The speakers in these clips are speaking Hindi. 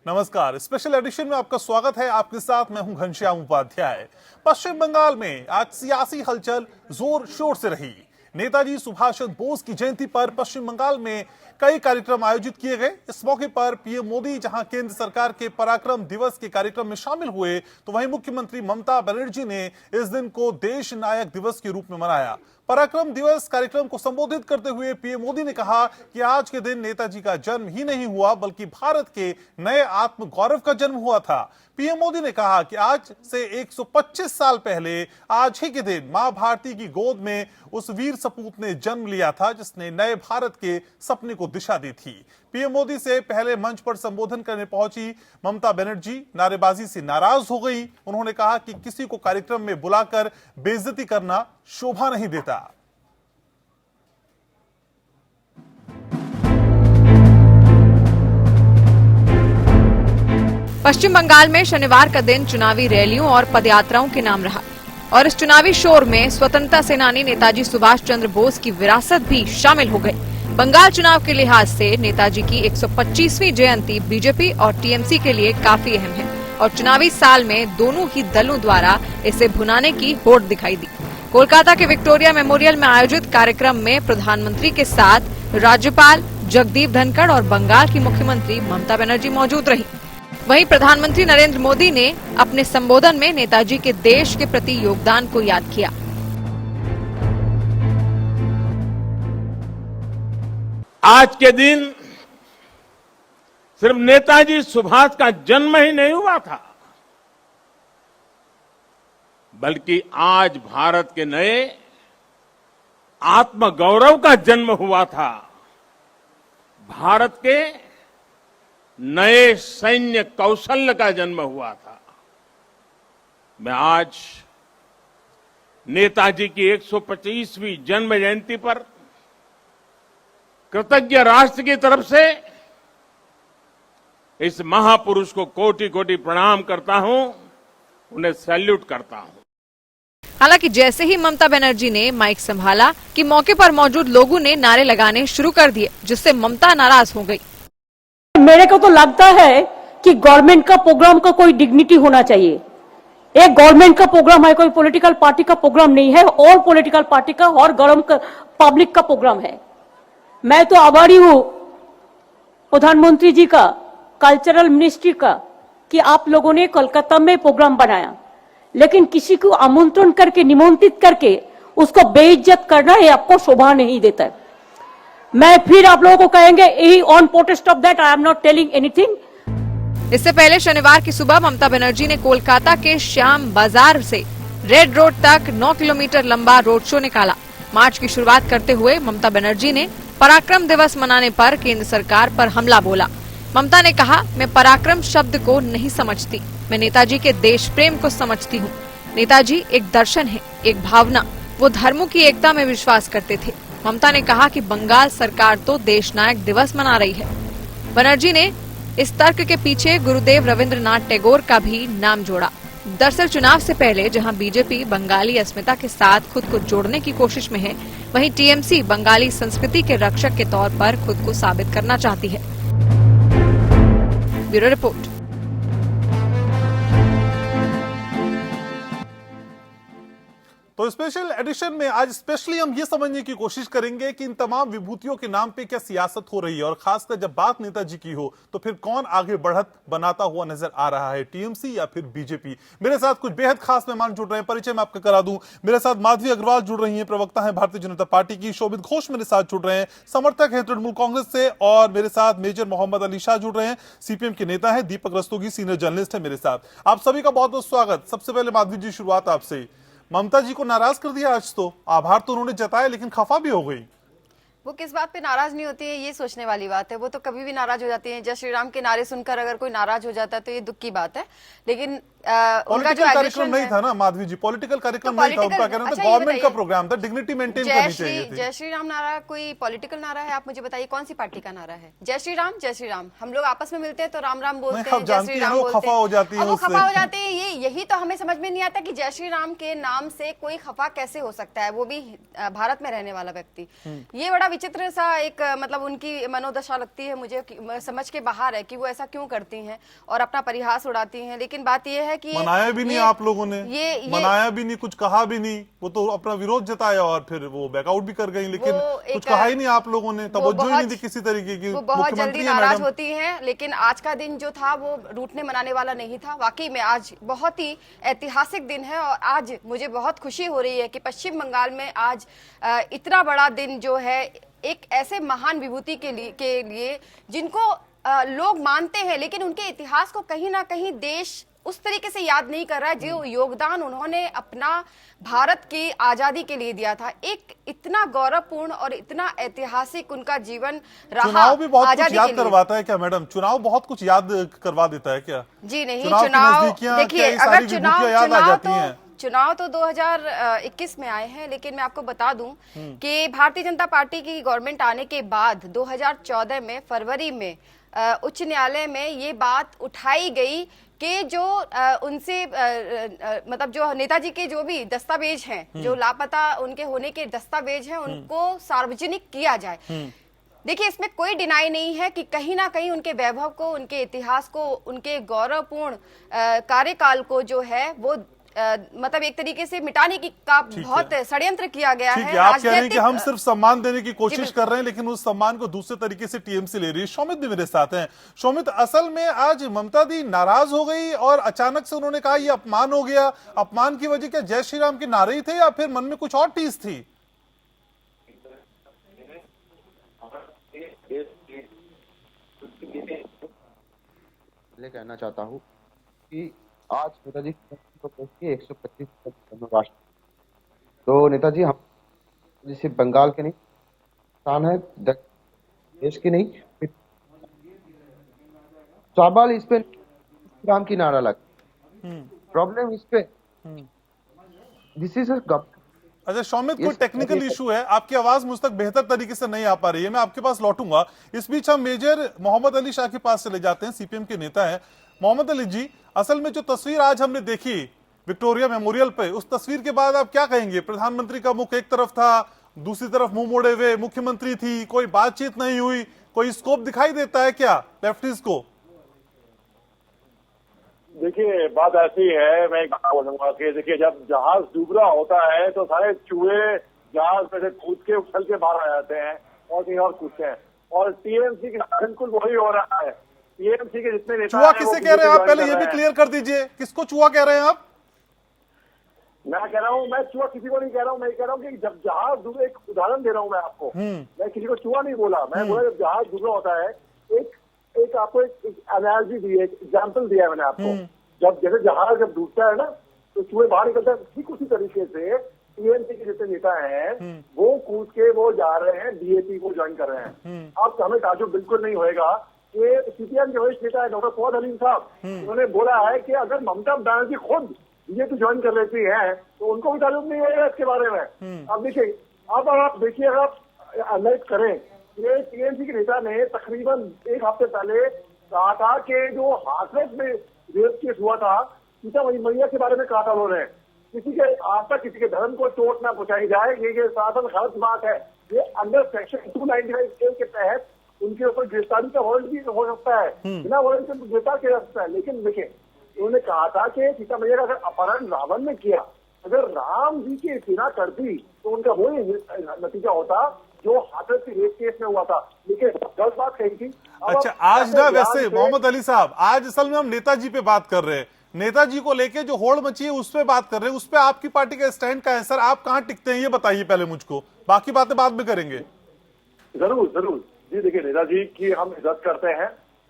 नमस्कार, स्पेशल एडिशन में आपका स्वागत है। आपके साथ मैं हूं घनश्याम उपाध्याय। पश्चिम बंगाल में आज सियासी हलचल जोर शोर से रही। नेताजी सुभाष चंद्र बोस की जयंती पर पश्चिम बंगाल में कई कार्यक्रम आयोजित किए गए। इस मौके पर पीएम मोदी जहां केंद्र सरकार के पराक्रम दिवस के कार्यक्रम में शामिल हुए, तो वहीं मुख्यमंत्री ममता बनर्जी ने इस दिन को देश नायक दिवस के रूप में मनाया। पराक्रम दिवस कार्यक्रम को संबोधित करते हुए पीएम मोदी ने कहा कि आज के दिन नेताजी का जन्म ही नहीं हुआ, बल्कि भारत के नए आत्म गौरव का जन्म हुआ था। पीएम मोदी ने कहा कि आज से 125 साल पहले आज ही के दिन मां भारती की गोद में उस वीर सपूत ने जन्म लिया था, जिसने नए भारत के सपने को दिशा दी थी। पीएम मोदी से पहले मंच पर संबोधन करने पहुंची ममता बनर्जी नारेबाजी से नाराज हो गई। उन्होंने कहा कि किसी को कार्यक्रम में बुलाकर बेइज्जती करना शोभा नहीं देता। पश्चिम बंगाल में शनिवार का दिन चुनावी रैलियों और पदयात्राओं के नाम रहा और इस चुनावी शोर में स्वतंत्रता सेनानी नेताजी सुभाष चंद्र बोस की विरासत भी शामिल हो गई। बंगाल चुनाव के लिहाज से नेताजी की 125वीं जयंती बीजेपी और टीएमसी के लिए काफी अहम है और चुनावी साल में दोनों ही दलों द्वारा इसे भुनाने की होड़ दिखाई दी। कोलकाता के विक्टोरिया मेमोरियल में आयोजित कार्यक्रम में प्रधानमंत्री के साथ राज्यपाल जगदीप धनखड़ और बंगाल की मुख्यमंत्री ममता बनर्जी मौजूद रही। वहीं प्रधानमंत्री नरेंद्र मोदी ने अपने संबोधन में नेताजी के देश के प्रति योगदान को याद किया। आज के दिन सिर्फ नेताजी सुभाष का जन्म ही नहीं हुआ था, बल्कि आज भारत के नए आत्मगौरव का जन्म हुआ था। भारत के नए सैन्य कौशल्य का जन्म हुआ था। मैं आज नेताजी की 125वीं जन्म जयंती पर कृतज्ञ राष्ट्र की तरफ से इस महापुरुष को कोटि कोटि प्रणाम करता हूं, उन्हें सैल्यूट करता हूं। हालांकि जैसे ही ममता बनर्जी ने माइक संभाला कि मौके पर मौजूद लोगों ने नारे लगाने शुरू कर दिए, जिससे ममता नाराज हो गई। मेरे को तो लगता है कि गवर्नमेंट का प्रोग्राम का कोई डिग्निटी होना चाहिए। एक गवर्नमेंट का प्रोग्राम है, कोई पॉलिटिकल पार्टी का प्रोग्राम नहीं है, और पॉलिटिकल पार्टी का और गरम पब्लिक का प्रोग्राम है। मैं तो आभारी हूं प्रधानमंत्री जी का, कल्चरल मिनिस्ट्री का, कि आप लोगों ने कोलकाता में प्रोग्राम बनाया, लेकिन किसी को आमंत्रण करके, निमंत्रित करके उसको बेइज्जत करना ये आपको शोभा नहीं देता। मैं फिर आप लोगों को कहेंगे on protest of that I am not telling anything. इससे पहले शनिवार की सुबह ममता बनर्जी ने कोलकाता के श्याम बाजार से रेड रोड तक 9 किलोमीटर लंबा रोड शो निकाला। मार्च की शुरुआत करते हुए ममता बनर्जी ने पराक्रम दिवस मनाने पर केंद्र सरकार पर हमला बोला। ममता ने कहा, मैं पराक्रम शब्द को नहीं समझती, मैं नेताजी के देश प्रेम को समझती हूँ। नेताजी एक दर्शन है, एक भावना। वो धर्मों की एकता में विश्वास करते थे। ममता ने कहा कि बंगाल सरकार तो देश नायक दिवस मना रही है। बनर्जी ने इस तर्क के पीछे गुरुदेव रविंद्रनाथ टैगोर का भी नाम जोड़ा। दरअसल चुनाव से पहले जहां बीजेपी बंगाली अस्मिता के साथ खुद को जोड़ने की कोशिश में है, वहीं टीएमसी बंगाली संस्कृति के रक्षक के तौर पर खुद को साबित करना चाहती है। Bureau report. तो स्पेशल एडिशन में आज स्पेशली हम ये समझने की कोशिश करेंगे कि इन तमाम विभूतियों के नाम पे क्या सियासत हो रही है, और खासकर जब बात नेताजी की हो तो फिर कौन आगे बढ़त बनाता हुआ नजर आ रहा है, टीएमसी या फिर बीजेपी। मेरे साथ कुछ बेहद खास मेहमान जुड़ रहे हैं, परिचय मैं आपका करा दूं। मेरे साथ माधवी अग्रवाल जुड़ रही हैं, प्रवक्ता हैं भारतीय जनता पार्टी की। शोभित घोष मेरे साथ जुड़ रहे हैं, समर्थक हैं तृणमूल कांग्रेस से। और मेरे साथ मेजर मोहम्मद अली शाह जुड़ रहे हैं, सीपीएम के नेता हैं। दीपक रस्तोगी सीनियर जर्नलिस्ट है मेरे साथ। आप सभी का बहुत बहुत स्वागत। सबसे पहले माधवी जी, शुरुआत आपसे। ममता जी को नाराज कर दिया आज, तो आभार तो उन्होंने जताया, लेकिन खफा भी हो गई। वो किस बात पे नाराज नहीं होती है, ये सोचने वाली बात है। वो तो कभी भी नाराज हो जाती है। जय श्री राम के नारे सुनकर अगर कोई नाराज हो जाता है तो ये दुख की बात है। लेकिन उनका जो कार्यक्रम एग्रेशन नहीं है, था ना माधवी जी, पॉलिटिकल कार्यक्रम तो नहीं था उनका, political- कहना था अच्छा, ये गवर्नमेंट का बताइए, प्रोग्राम था, डिग्निटी मेंटेन जय करनी श्री चाहिए थी। जय श्री राम नारा कोई पॉलिटिकल नारा है? आप मुझे बताइए कौन सी पार्टी का नारा है? जय श्री राम, जय श्री राम। हम लोग आपस में मिलते हैं तो राम राम बोलते नहीं, हैं, आप जय जानती श्री हैं राम वो बोलते खफा हो जाती हैं, हैं और वो उससे। खफा हो जाते हैं। यही तो हमें समझ में नहीं आता कि जय श्री राम के नाम से कोई खफा कैसे हो सकता है, वो भी भारत में रहने वाला व्यक्ति। ये बड़ा विचित्र सा एक मतलब उनकी मनोदशा लगती है मुझे, समझ के बाहर है कि वो ऐसा क्यों करती हैं और अपना परिहास उड़ाती हैं। लेकिन बात ये है कि मनाया भी नहीं आप लोगों ने, ये मनाया भी नहीं, कुछ कहा भी नहीं, वो तो अपना विरोध जताया और फिर वो बैकआउट भी कर गई, लेकिन कुछ कहा ही नहीं आप लोगों ने, तवज्जो ही नहीं दी किसी तरीके की। वो बहुत जल्दी मुख्यमंत्री है नाराज मैडम। होती हैं, लेकिन आज का दिन जो था वो रूठने मनाने वाला नहीं था। वाकई में आज बहुत ही ऐतिहासिक दिन है और आज मुझे बहुत खुशी हो रही है कि पश्चिम बंगाल में आज इतना बड़ा दिन जो है एक ऐसे महान विभूति के लिए जिनको लोग मानते हैं, लेकिन उनके इतिहास को कहीं ना कहीं देश उस तरीके से याद नहीं कर रहा है जो योगदान उन्होंने अपना भारत की आजादी के लिए दिया था। एक इतना गौरवपूर्ण और इतना ऐतिहासिक उनका जीवन रहा। चुनाव भी बहुत कुछ आजादी याद के लिए। करवाता है क्या मैडम? चुनाव बहुत कुछ याद करवा देता है क्या? जी नहीं, चुनाव की चुनाव नजदीकियां, देखिए, क्या ये अगर सारी चुनाव विभूतियां याद आ जाती हैं? चुनाव तो 2021 में आए हैं, लेकिन मैं आपको बता दूं कि भारतीय जनता पार्टी की गवर्नमेंट आने के बाद 2014 में फरवरी में उच्च न्यायालय में ये बात उठाई गई कि जो उनसे मतलब जो नेताजी के जो भी दस्तावेज हैं, जो लापता उनके होने के दस्तावेज हैं, उनको सार्वजनिक किया जाए। देखिए, इसमें कोई डिनाई नहीं है कि कहीं ना कहीं उनके वैभव को, उनके इतिहास को, उनके गौरवपूर्ण कार्यकाल को जो है वो मतलब एक तरीके से मिटाने की का बहुत षड्यंत्र किया गया ठीक है। है, आप कह रहे हैं कि हम राजनीतिक सिर्फ सम्मान देने की कोशिश कर रहे हैं, लेकिन उस सम्मान को दूसरे तरीके से टीएमसी ले रही है। शौमित भी मेरे साथ हैं। शौमित, असल में आज ममता दी नाराज हो गई और अचानक से उन्होंने कहा ये अपमान हो गया। अपमान की वजह क्या जय श्री राम के नारे ही थे या फिर मन में कुछ और टीस थी? कहना चाहता हूँ कि आज नेताजी को के 125 राष्ट्र, तो नेताजी हम जैसे बंगाल के नहीं स्थान है, देश की नहीं। सवाल इस पे राम की नारा लग, प्रॉब्लम इस पे दिस इज अच्छा शौमित, कोई टेक्निकल इशू है? आपकी आवाज मुझ तक बेहतर तरीके से नहीं आ पा रही है, मैं आपके पास लौटूंगा। इस बीच हम मेजर मोहम्मद अली शाह के पास चले जाते हैं, सीपीएम के नेता हैं। मोहम्मद अली जी, असल में जो तस्वीर आज हमने देखी विक्टोरिया मेमोरियल पे, उस तस्वीर के बाद आप क्या कहेंगे? प्रधानमंत्री का मुख एक तरफ था, दूसरी तरफ मुंह मोड़े हुए मुख्यमंत्री थी, कोई बातचीत नहीं हुई, कोई स्कोप दिखाई देता है क्या लेफ्टिस्ट को? देखिए, बात ऐसी है, मैं एक बोलूंगा कि देखिए, जब जहाज डूब रहा होता है तो सारे चूहे जहाज में से कूद के उछल के बाहर आ जाते हैं और कहीं और कूदते हैं, और टीएमसी के बिल्कुल वही हो रहा है। टीएमसी के जितने नेता चूहा किसे कह रहे हैं आप? पहले ये भी क्लियर कर दीजिए, किसको चूहा कह रहे हैं आप? मैं कह रहा हूँ, मैं चूहा किसी को नहीं कह रहा हूँ। मैं कह रहा हूँ कि जब जहाज डूबे, एक उदाहरण दे रहा हूँ मैं आपको, मैं किसी को चूहा नहीं बोला, मैं बोला जब जहाज डूब रहा होता है, एक आपको एक एनालॉजी दी है, एक एग्जाम्पल दिया है मैंने आपको। जब जैसे जहाज जब डूबता है ना तो चूहे बाहर निकलता है, ठीक उसी तरीके से टीएमसी के जितने नेता हैं वो कूद के वो जा रहे हैं, बीएपी को ज्वाइन कर रहे हैं। अब हमें ताजुब बिल्कुल नहीं होएगा कि सीपीएम के वरिष्ठ नेता है डॉक्टर फवाद हलीम साहब, उन्होंने बोला है कि अगर ममता बनर्जी खुद बीजेपी ज्वाइन कर लेती है तो उनको भी ताजुब नहीं होगा इसके बारे में। अब देखिए, अब आप देखिए, अगर आप एनालाइज करें, ये टीएमसी के नेता ने तकरीबन एक हफ्ते पहले कहा था कि जो हाथरस में रेप केस हुआ था, सीता मैया के बारे में कहा था उन्होंने, किसी के आस्था, किसी के धर्म को चोट ना पहुंचाई जाए, ये साधन गलत बात है। ये अंडर सेक्शन 295 के तहत उनके ऊपर गिरफ्तारी का वारंट भी हो सकता है, बिना वारंट के गिरफ्तार किया जा सकता है। लेकिन देखिए, उन्होंने कहा था कि सीता मैया का अगर अपहरण रावण ने किया, अगर राम जी की सेना करती तो उनका वही नतीजा होता जो हाथरस के रेप केस में हुआ था। लेकिन गलत बात कही थी। अच्छा, आज ना वैसे मोहम्मद अली साहब, आज असल में हम नेताजी पे बात कर रहे हैं, नेताजी को लेके जो होड़ मची है उस पे बात कर रहे हैं। उस पे आपकी पार्टी का स्टैंड क्या है सर? आप कहां टिकते हैं ये बताइए पहले मुझको, बाकी बातें बाद में करेंगे। जरूर जरूर जी, देखिए, नेताजी की हम इज्जत करते हैं,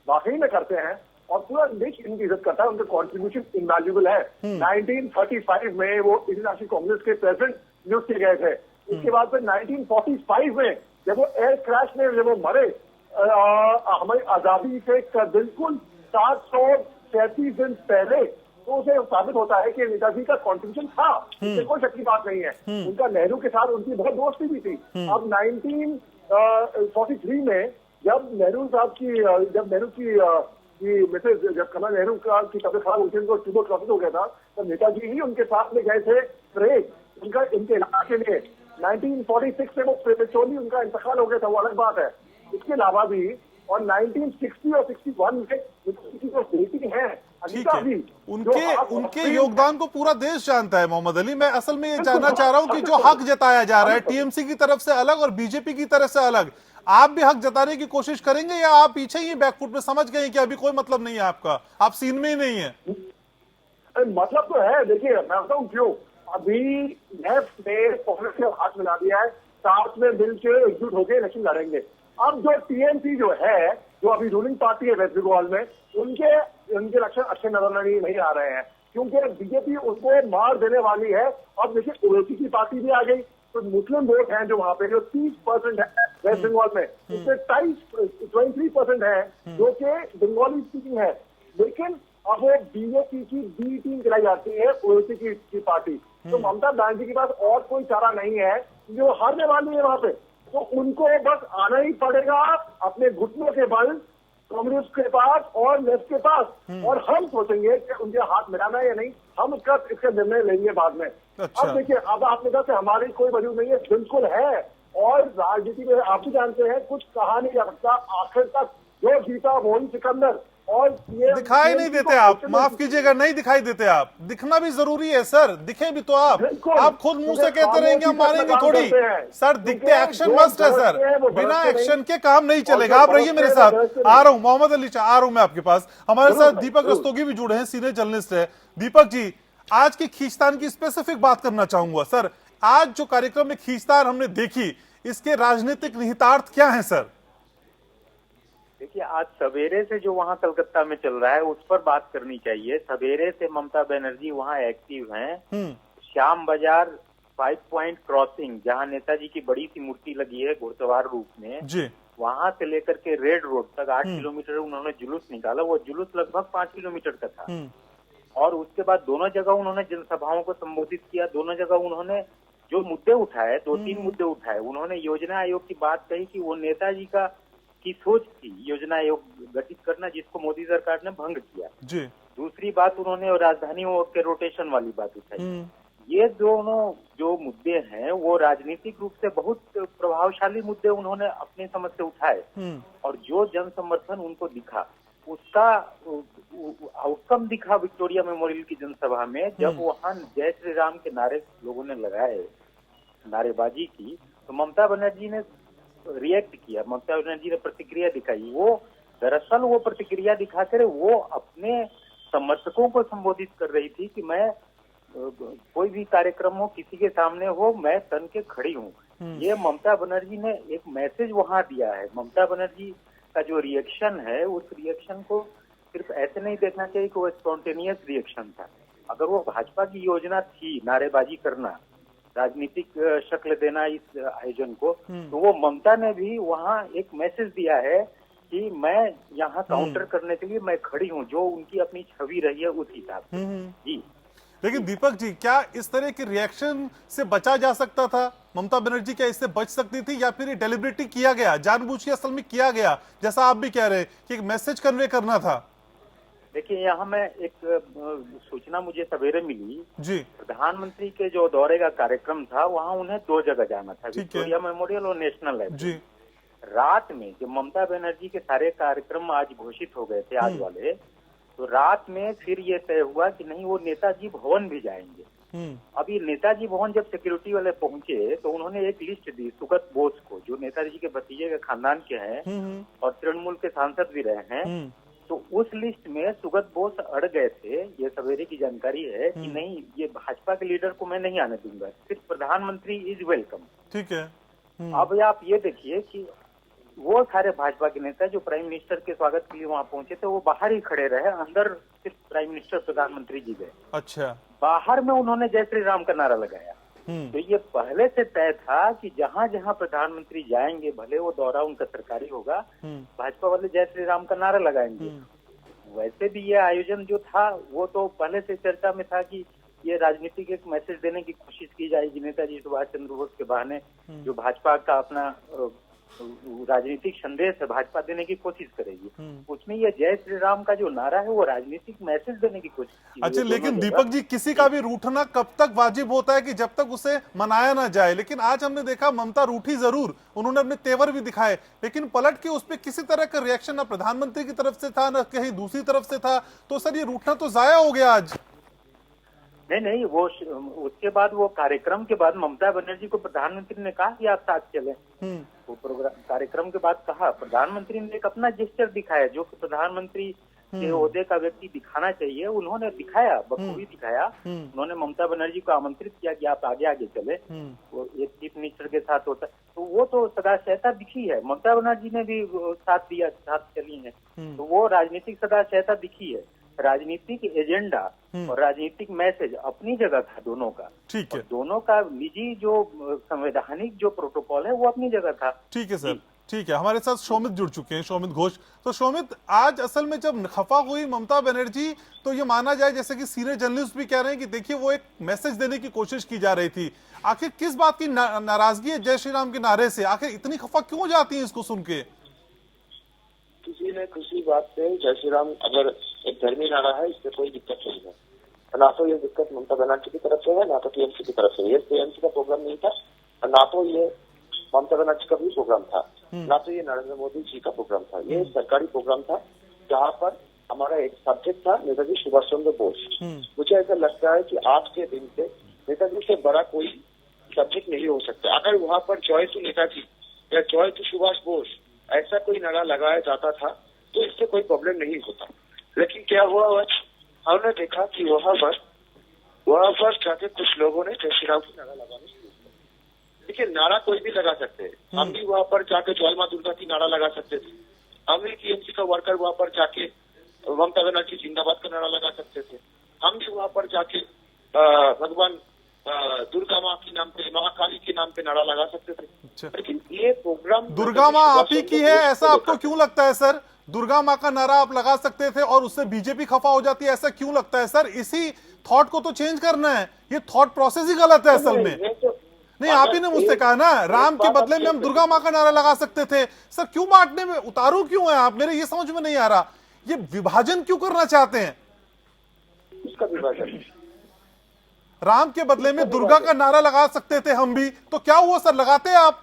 वाकई में करते हैं, और पूरा देश इनकी इज्जत करता है। उनका कॉन्ट्रीब्यूशन इनवैल्यूएबल है। 1935 में वो इंडियन नेशनल कांग्रेस के प्रेसिडेंट नियुक्त किए गए थे। इसके बाद फिर 1945 में जब वो एयर क्रैश में जब वो मरे, हमारी आजादी से बिल्कुल 737 दिन पहले तो उसे साबित होता है कि नेताजी का कॉन्ट्रीब्यूशन था, इसमें कोई शक की बात नहीं है। उनका नेहरू के साथ उनकी बहुत दोस्ती भी थी। अब 1943 में जब नेहरू की मिसेज, जब कमला नेहरू की तबीयत खराब हुई थी, उनको ट्यूबरक्लोसिस हो गया था, तब नेताजी ही उनके साथ में गए थे परेड इनके इलाज के लिए। 1946 में वो प्रेमेचुरली उनका इंतकाल हो गया था, वो अलग बात है। इसके अलावा भी और 1960 और 61 में उनकी जो बेटी है ठीक अनिता है, जी, उनके योगदान को पूरा देश जानता है मोहम्मद अली। मैं असल में ये जानना चाह रहा हूं कि जो हक जताया जा रहा है टीएमसी की तरफ से अलग और बीजेपी की तरफ से अलग, आप भी हक जताने की कोशिश करेंगे या आप पीछे ही बैकफुट में समझ गए कि अभी कोई मतलब नहीं है आपका, आप सीन में ही नहीं है? मतलब तो है, देखिए मैं बताऊं क्यों। अभी लेफ्ट ने कांग्रेस से हाथ मिला दिया है, साथ में मिलकर एकजुट होकर इलेक्शन लड़ेंगे। अब जो टीएमसी जो है, जो अभी रूलिंग पार्टी है वेस्ट बंगाल में, उनके इलेक्शन अच्छे नजर नहीं आ रहे हैं, क्योंकि बीजेपी उनको मार देने वाली है। अब देखिए ओवैसी की पार्टी भी आ गई, तो मुस्लिम वोट हैं जो वहां पे जो 30% है वेस्ट बंगाल में, उससे 23% है जो कि बंगाली स्पीकिंग है। लेकिन अब वो बीजेपी की बी टीम गिराई जाती है ओवैसी की पार्टी। तो ममता बनर्जी के पास और कोई चारा नहीं है, जो हारने वाली है वहां पे। तो उनको बस आना ही पड़ेगा अपने घुटनों के बल कांग्रेस के पास और लेफ्ट के पास, और हम सोचेंगे कि उनके हाथ मिलाना है या नहीं, हम इसका निर्णय लेंगे बाद में। अच्छा। अब देखिए, अब आपने कहा कि हमारी कोई वजूद नहीं है, बिल्कुल है। और राजनीति में आप भी जानते हैं, कुछ कहा नहीं जा सकता, आखिर तक जो जीता वही सिकंदर। और दिखाई नहीं देते आप, माफ कीजिएगा, नहीं दिखाई देते आप। दिखना भी जरूरी है सर, दिखे भी तो आप खुद मुंह से कहते रहेंगे हम मारेंगे थोड़ी। सर दिखते, एक्शन मस्ट है सर, बिना एक्शन के काम नहीं चलेगा। आप रहिए मेरे साथ, आ रहा हूं मोहम्मद अली, आ रहा हूं मैं आपके पास। हमारे साथ दीपक रस्तोगी भी जुड़े हैं, सीनियर जर्नलिस्ट है। दीपक जी, आज की खींचतान की स्पेसिफिक बात करना चाहूंगा सर। आज जो कार्यक्रम में खींचतान हमने देखी, इसके राजनीतिक निहितार्थ क्या है सर? देखिए, आज सवेरे से जो वहाँ कलकत्ता में चल रहा है उस पर बात करनी चाहिए। सवेरे से ममता बनर्जी वहाँ एक्टिव हैं। श्याम बाजार 5 पॉइंट क्रॉसिंग, जहाँ नेताजी की बड़ी सी मूर्ति लगी है घुड़सवार रूप में जी, वहाँ से लेकर के रेड रोड तक 8 किलोमीटर उन्होंने जुलूस निकाला। वो जुलूस लगभग 5 किलोमीटर का था। और उसके बाद दोनों जगह उन्होंने जनसभाओं को संबोधित किया। दोनों जगह उन्होंने जो मुद्दे उठाए, 2-3 मुद्दे उठाए। उन्होंने योजना आयोग की बात कही कि वो नेताजी की सोच थी योजना आयोग गठित करना, जिसको मोदी सरकार ने भंग किया जी। दूसरी बात उन्होंने राजधानियों के रोटेशन वाली बात उठाई। ये दोनों जो मुद्दे हैं वो राजनीतिक रूप से बहुत प्रभावशाली मुद्दे उन्होंने अपनी समझ से उठाए, और जो जन समर्थन उनको दिखा उसका आउटकम दिखा विक्टोरिया मेमोरियल की जनसभा में। जब वहां जय श्री राम के नारे लोगों ने लगाए, नारेबाजी की, तो ममता बनर्जी ने रिएक्ट किया, ममता बनर्जी ने प्रतिक्रिया दिखाई। वो दरअसल वो प्रतिक्रिया दिखाकर वो अपने समर्थकों को संबोधित कर रही थी कि मैं कोई भी कार्यक्रम हो, किसी के सामने हो, मैं तन के खड़ी हूँ। ये ममता बनर्जी ने एक मैसेज वहां दिया है। ममता बनर्जी का जो रिएक्शन है, उस रिएक्शन को सिर्फ ऐसे नहीं देखना चाहिए कि वो स्पॉन्टेनियस रिएक्शन था। अगर वो भाजपा की योजना थी नारेबाजी करना, राजनीतिक शक्ल देना इस आयोजन को, तो वो ममता ने भी वहाँ एक मैसेज दिया है कि मैं यहाँ काउंटर करने के लिए मैं खड़ी हूँ, जो उनकी अपनी छवि रही है उस हिसाब से जी। लेकिन दीपक जी, क्या इस तरह के रिएक्शन से बचा जा सकता था? ममता बनर्जी क्या इससे बच सकती थी, या फिर ये डेलिबरेटली किया गया, जानबूझ के असल में किया गया, जैसा आप भी कह रहे कि एक मैसेज कन्वे करना था? देखिए, यहाँ में एक सूचना मुझे सवेरे मिली जी। प्रधानमंत्री के जो दौरे का कार्यक्रम था, वहाँ उन्हें 2 जगह जाना था, विक्टोरिया मेमोरियल और नेशनल लाइब्रेरी। रात में जब ममता बनर्जी के सारे कार्यक्रम आज घोषित हो गए थे, आज वाले, तो रात में फिर ये तय हुआ कि नहीं, वो नेताजी भवन भी जाएंगे। अब ये नेताजी भवन जब सिक्योरिटी वाले पहुंचे तो उन्होंने एक लिस्ट दी सुगत बोस को, जो नेताजी के भतीजे के खानदान के हैं और तृणमूल के सांसद भी रहे हैं। तो उस लिस्ट में सुगत बोस अड़ गए थे। ये सवेरे की जानकारी है कि नहीं, ये भाजपा के लीडर को मैं नहीं आने दूंगा, सिर्फ प्रधानमंत्री इज वेलकम। ठीक है। अब आप ये देखिए कि वो सारे भाजपा के नेता जो प्राइम मिनिस्टर के स्वागत के लिए वहाँ पहुंचे थे, वो बाहर ही खड़े रहे, अंदर सिर्फ प्राइम मिनिस्टर प्रधानमंत्री जी गए। अच्छा। बाहर में उन्होंने जय श्री राम का नारा लगाया। तो ये पहले से तय था कि जहाँ जहाँ प्रधानमंत्री जाएंगे, भले वो दौरा उनका सरकारी होगा, भाजपा वाले जय श्री राम का नारा लगाएंगे। वैसे भी ये आयोजन जो था वो तो पहले से चर्चा में था कि ये राजनीतिक एक मैसेज देने की कोशिश की जाएगी। नेताजी सुभाष चंद्र बोस के बहाने जो भाजपा का अपना राजनीतिक संदेश है भाजपा देने की कोशिश करेगी। उसमें ये जय श्री राम का जो नारा है वो राजनीतिक मैसेज देने की कोशिश की। अच्छा, लेकिन दीपक जी, किसी का भी रूठना कब तक वाजिब होता है कि जब तक उसे मनाया ना जाए। लेकिन आज हमने देखा ममता रूठी जरूर, उन्होंने अपने तेवर भी दिखाए, लेकिन पलट के उस पर किसी तरह का रिएक्शन ना प्रधानमंत्री की तरफ से था ना कहीं दूसरी तरफ से था। तो सर ये रूठना तो जाया हो गया आज। नहीं, वो उसके बाद वो कार्यक्रम के बाद ममता बनर्जी को प्रधानमंत्री ने कहा कि आप साथ चले। वो प्रोग्राम कार्यक्रम के बाद कहा, प्रधानमंत्री ने एक अपना जेस्चर दिखाया जो कि प्रधानमंत्री के ओहदे का व्यक्ति दिखाना चाहिए, उन्होंने दिखाया, बखूबी दिखाया। उन्होंने ममता बनर्जी को आमंत्रित किया कि आप आगे आगे चले, वो एक चीफ मिनिस्टर के साथ होता, तो वो तो सदाशयता दिखी है। ममता बनर्जी ने भी साथ दिया, साथ चली है, तो वो राजनीतिक सदाशयता दिखी है। राजनीतिक एजेंडा और राजनीतिक मैसेज अपनी जगह था दोनों का। ठीक है, दोनों का निजी जो संवैधानिक जो प्रोटोकॉल है वो अपनी जगह था। ठीक है सर, ठीक है। हमारे साथ शोमित जुड़ चुके हैं, शोमित घोष। तो शोमित, आज असल में जब खफा हुई ममता बनर्जी तो ये माना जाए जैसे कि सीनियर जर्नलिस्ट भी कह रहे हैं कि देखिए वो एक मैसेज देने की कोशिश की जा रही थी। आखिर किस बात की नाराजगी है जय श्री राम के नारे से? आखिर इतनी खफा क्यों जाती है इसको सुन के? किसी ने किसी बात से जय श्री राम अगर एक धर्मी नारा है, इससे कोई दिक्कत नहीं है। ना तो ये दिक्कत ममता बनर्जी की तरफ से है, ना तो टीएमसी की तरफ से। ये टीएमसी का प्रोग्राम नहीं था, ना तो ये ममता बनर्जी का भी प्रोग्राम था, ना तो ये नरेंद्र मोदी जी का प्रोग्राम था। ये सरकारी प्रोग्राम था जहाँ पर हमारा एक सब्जेक्ट था नेताजी सुभाष चंद्र बोस। मुझे ऐसा लगता है कि आज के दिन से नेताजी से बड़ा कोई सब्जेक्ट नहीं हो सकता। अगर वहाँ पर जॉय टू नेताजी या जॉय टू सुभाष बोस ऐसा कोई नारा लगाया जाता था तो इससे कोई प्रॉब्लम नहीं होता। लेकिन क्या हुआ, हमने देखा कि वहाँ पर जाके कुछ लोगों ने जय श्री राम की नारा लगाने शुरू किया। देखिए, नारा कोई भी लगा सकते हैं। हम भी वहाँ पर जाके जय माँ दुर्गा की नारा लगा सकते थे। हम भी टीएमसी का वर्कर वहाँ पर जाके ममता बनर्जी जिंदाबाद का नारा लगा सकते थे। हम भी वहाँ पर जाके भगवान दुर्गा माँ के नाम पे, महाकाली के नाम पे नारा लगा सकते थे। अच्छा। लेकिन ये प्रोग्राम दुर्गा माँ आप ही की है, ऐसा आपको क्यों लगता है सर? दुर्गा माँ का नारा आप लगा सकते थे और उससे बीजेपी खफा हो जाती है, ऐसा क्यों लगता है सर? इसी थॉट को तो चेंज करना है। ये थॉट प्रोसेस ही गलत है असल में। नहीं, आप ही ने मुझसे कहा ना राम के बदले में हम दुर्गा माँ का नारा लगा सकते थे। सर क्यों बांटने में उतारू क्यों है आप? मेरे ये समझ में नहीं आ रहा, ये विभाजन क्यों करना चाहते हैं? इसका विभाजन राम के बदले में दुर्गा का नारा लगा सकते थे हम भी, तो क्या हुआ सर? लगाते आप?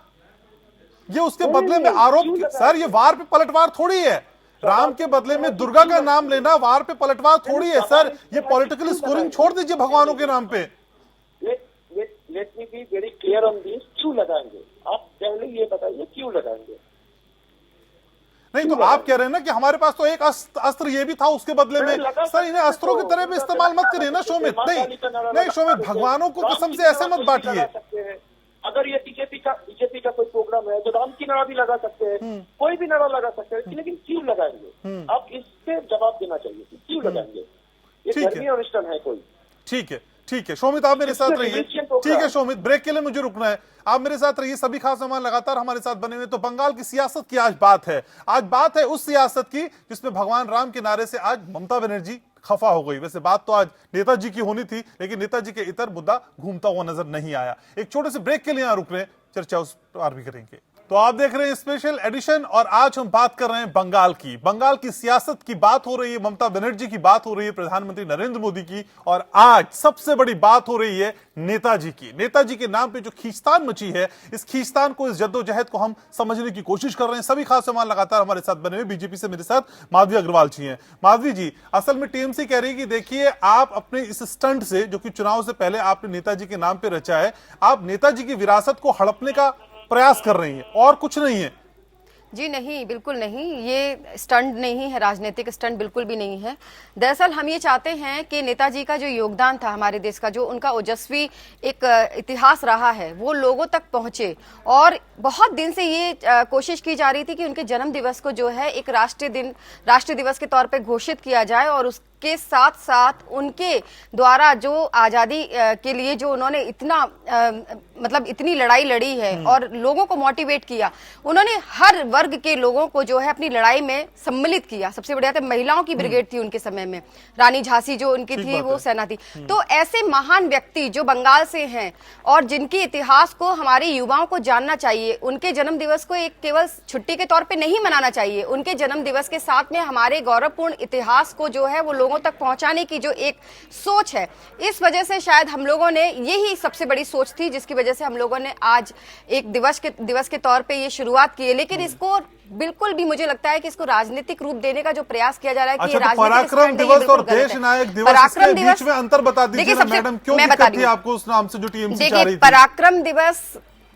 ये उसके बदले में आरोप सर, ये वार पे पलटवार थोड़ी है। राम के बदले में दुर्गा का नाम लेना वार पे पलटवार थोड़ी है सर। ये पॉलिटिकल स्कोरिंग छोड़ दीजिए भगवानों के नाम पे। Late me be very clear on this. क्यों लगाएंगे आप? पहले ये बताइए क्यों लगाएंगे? नहीं तो आप कह रहे हैं ना कि हमारे पास तो एक अस्त्र ये भी था उसके बदले में। सर इन्हें अस्त्रों की तरह भी इस्तेमाल मत करिए ना शोमित। नहीं शोमित, भगवानों को कसम से ऐसे मत बांटिए। अगर ये बीजेपी का कोई प्रोग्राम है तो राम की नारा भी लगा सकते हैं, कोई भी नारा लगा सकते हैं, लेकिन क्यों लगाएंगे? आप इससे जवाब देना चाहिए कि क्यों लगाएंगे। ये धर्मीय अनुष्ठान है कोई। ठीक है, ठीक है शोमित, आप मेरे साथ रहिए। ठीक है शोमित, ब्रेक के लिए मुझे रुकना है, आप मेरे साथ रहिए। सभी खास मेहमान लगातार हमारे साथ बने हुए। तो बंगाल की सियासत की आज बात है। आज बात है उस सियासत की जिसमें भगवान राम के नारे से आज ममता बनर्जी खफा हो गई। वैसे बात तो आज नेताजी की होनी थी, लेकिन नेताजी के इतर मुद्दा घूमता हुआ नजर नहीं आया। एक छोटे से ब्रेक के लिए यहां रुक रहे हैं, चर्चा उस पर भी करेंगे। तो आप देख रहे हैं स्पेशल एडिशन और आज हम बात कर रहे हैं बंगाल की। बंगाल की सियासत की बात हो रही है, ममता बनर्जी की बात हो रही है, प्रधानमंत्री नरेंद्र मोदी की, और आज सबसे बड़ी बात हो रही है नेताजी की। नेताजी के नाम पे जो खींचतान मची है, इस खींचतान को, इस जद्दोजहद को हम समझने की कोशिश कर रहे हैं। सभी खास मेहमान लगातार हमारे साथ बने हुए। बीजेपी से मेरे साथ माधवी अग्रवाल जी हैं। माधवी जी, असल में टीएमसी कह रही है कि देखिए आप अपने इस स्टंट से, जो कि चुनाव से पहले आपने नेताजी के नाम पे रचा है, आप नेताजी की विरासत को हड़पने का प्रयास कर रही हैं और कुछ नहीं है। जी नहीं, बिल्कुल नहीं, ये स्टंट नहीं है, राजनीतिक स्टंट बिल्कुल भी नहीं है। दरअसल हम ये चाहते हैं कि नेताजी का जो योगदान था हमारे देश का, जो उनका ओजस्वी एक इतिहास रहा है, वो लोगों तक पहुंचे। और बहुत दिन से ये कोशिश की जा रही थी कि उनके जन्म दिवस को जो है एक राष्ट्रीय दिवस के तौर पे घोषित किया जाए और के साथ साथ उनके द्वारा जो आजादी के लिए जो उन्होंने इतना मतलब इतनी लड़ाई लड़ी है और लोगों को मोटिवेट किया, उन्होंने हर वर्ग के लोगों को जो है अपनी लड़ाई में सम्मिलित किया। सबसे बढ़िया तो महिलाओं की ब्रिगेड थी उनके समय में, रानी झांसी जो उनकी थी वो सेना थी। तो ऐसे महान व्यक्ति जो बंगाल से हैं और जिनके इतिहास को हमारे युवाओं को जानना चाहिए, उनके जन्म दिवस को एक केवल छुट्टी के तौर पे नहीं मनाना चाहिए, उनके जन्म दिवस के साथ में हमारे गौरवपूर्ण इतिहास को जो है वो लोगों तक पहुंचाने की जो एक सोच है, इस वजह से शायद हम लोगों ने, यही सबसे बड़ी सोच थी जिसकी वजह से हम लोगों ने आज एक दिवस के तौर पे ये शुरुआत की है। लेकिन इसको बिल्कुल भी मुझे लगता है कि इसको राजनीतिक रूप देने का जो प्रयास किया जा रहा है कि अच्छा, तो पराक्रम दिवस और देश नायक दिवस के बीच में अंतर बता दीजिए मैडम, क्यों दिक्कत थी आपको उस नाम से जो टीएमसी चाह रही थी? पराक्रम दिवस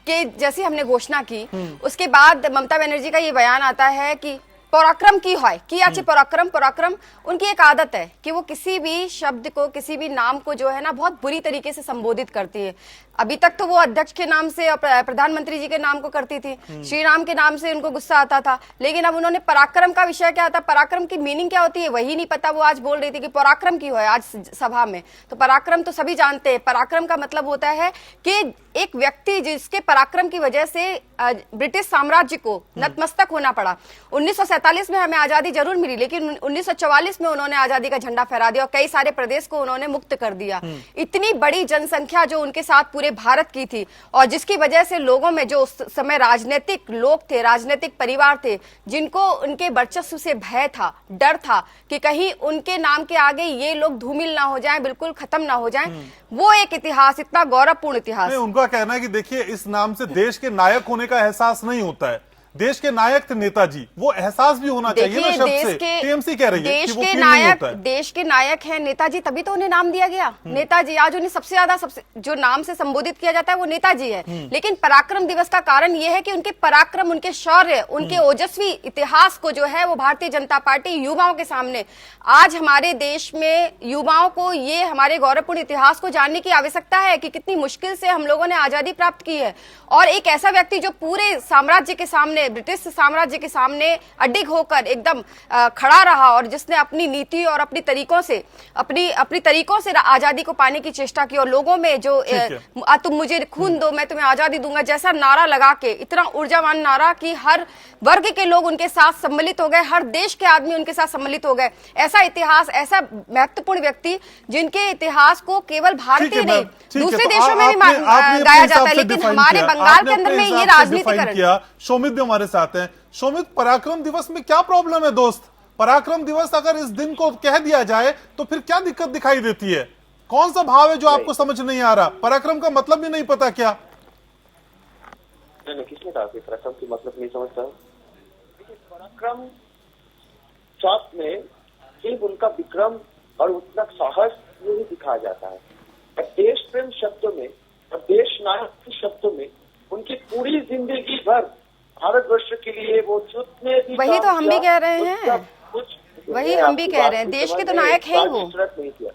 के जैसे हमने घोषणा की उसके बाद ममता बनर्जी का ये बयान आता है कि पराक्रम की है कि अच्छे पराक्रम उनकी एक आदत है कि वो किसी भी शब्द को, किसी भी नाम को जो है ना बहुत बुरी तरीके से संबोधित करती है। अभी तक तो वो अध्यक्ष के नाम से और प्रधानमंत्री जी के नाम को करती थी, श्री राम के नाम से उनको गुस्सा आता था, लेकिन अब उन्होंने पराक्रम का विषय क्या था, पराक्रम की मीनिंग क्या होती है वही नहीं पता। वो आज बोल रही थी कि पराक्रम की है आज सभा में। तो पराक्रम तो सभी जानते हैं, पराक्रम का मतलब होता है कि एक व्यक्ति जिसके पराक्रम की वजह से ब्रिटिश साम्राज्य को नतमस्तक होना पड़ा। 1947 में हमें आजादी जरूर मिली, लेकिन 1944 में उन्होंने आजादी का झंडा फहरा दिया और कई सारे प्रदेश को उन्होंने मुक्त कर दिया। इतनी बड़ी जनसंख्या जो उनके साथ पूरे भारत की थी और जिसकी वजह से लोगों में जो उस समय राजनीतिक लोग थे, राजनीतिक परिवार थे, जिनको उनके वर्चस्व से भय था, डर था कि कहीं उनके नाम के आगे ये लोग धूमिल ना हो जाएं, बिल्कुल खत्म ना हो जाएं, वो एक इतिहास, इतना गौरवपूर्ण इतिहास। उनका कहना है कि देखिए इस नाम से देश के नायक होने का एहसास नहीं होता है, देश के नायक थे नेताजी, वो एहसास भी होना चाहिए ना शब्द से। टीएमसी कह रही है कि वो फील नहीं होता है। देश के नायक हैं नेताजी, तभी तो उन्हें नाम दिया गया नेताजी। आज उन्हें सबसे ज्यादा जो नाम से संबोधित किया जाता है वो नेताजी है। लेकिन पराक्रम दिवस का कारण ये है कि उनके पराक्रम, उनके शौर्य, उनके ओजस्वी इतिहास को जो है वो भारतीय जनता पार्टी युवाओं के सामने, आज हमारे देश में युवाओं को ये हमारे गौरवपूर्ण इतिहास को जानने की आवश्यकता है कि कितनी मुश्किल से हम लोगों ने आजादी प्राप्त की है। और एक ऐसा व्यक्ति जो पूरे साम्राज्य के सामने, ब्रिटिश साम्राज्य के सामने अडिग होकर एकदम खड़ा रहा और जिसने अपनी नीति और अपनी तरीकों से आजादी को पाने की चेष्टा की और लोगों में जो तुम मुझे खून दो मैं तुम्हें आजादी दूंगा जैसा नारा लगा के, इतना ऊर्जावान नारा कि हर वर्ग के लोग उनके साथ सम्मिलित हो गए, हर देश के आदमी उनके साथ सम्मिलित हो गए। ऐसा इतिहास, ऐसा महत्वपूर्ण व्यक्ति जिनके इतिहास को केवल भारत ही नहीं दूसरे देशों में भी गाया जाता है, लेकिन हमारे बंगाल के अंदर में ये राजनीतिकरण किया। शोमित भी हमारे साथ हैं। शोमित, पराक्रम दिवस में क्या प्रॉब्लम है दोस्त? पराक्रम दिवस अगर इस दिन को कह दिया जाए तो फिर क्या दिक्कत दिखाई देती है? कौन सा भाव है जो आपको समझ नहीं आ रहा? पराक्रम का मतलब भी नहीं पता क्या? नहीं, किसने कहा कि पराक्रम की मतलब नहीं समझता? पराक्रम साथ में सिर्फ उनका विक्रम और उतना साहस नहीं दिखाया जाता है। देश प्रेम शब्दों में और देश नायक शब्दों में उनकी पूरी जिंदगी भर भारतवर्ष के लिए वो जितने भी, वही तो हम भी कह रहे हैं, वही हम भी कह रहे हैं, देश के तो नायक हैं वो। इंटरप्ट नहीं किया,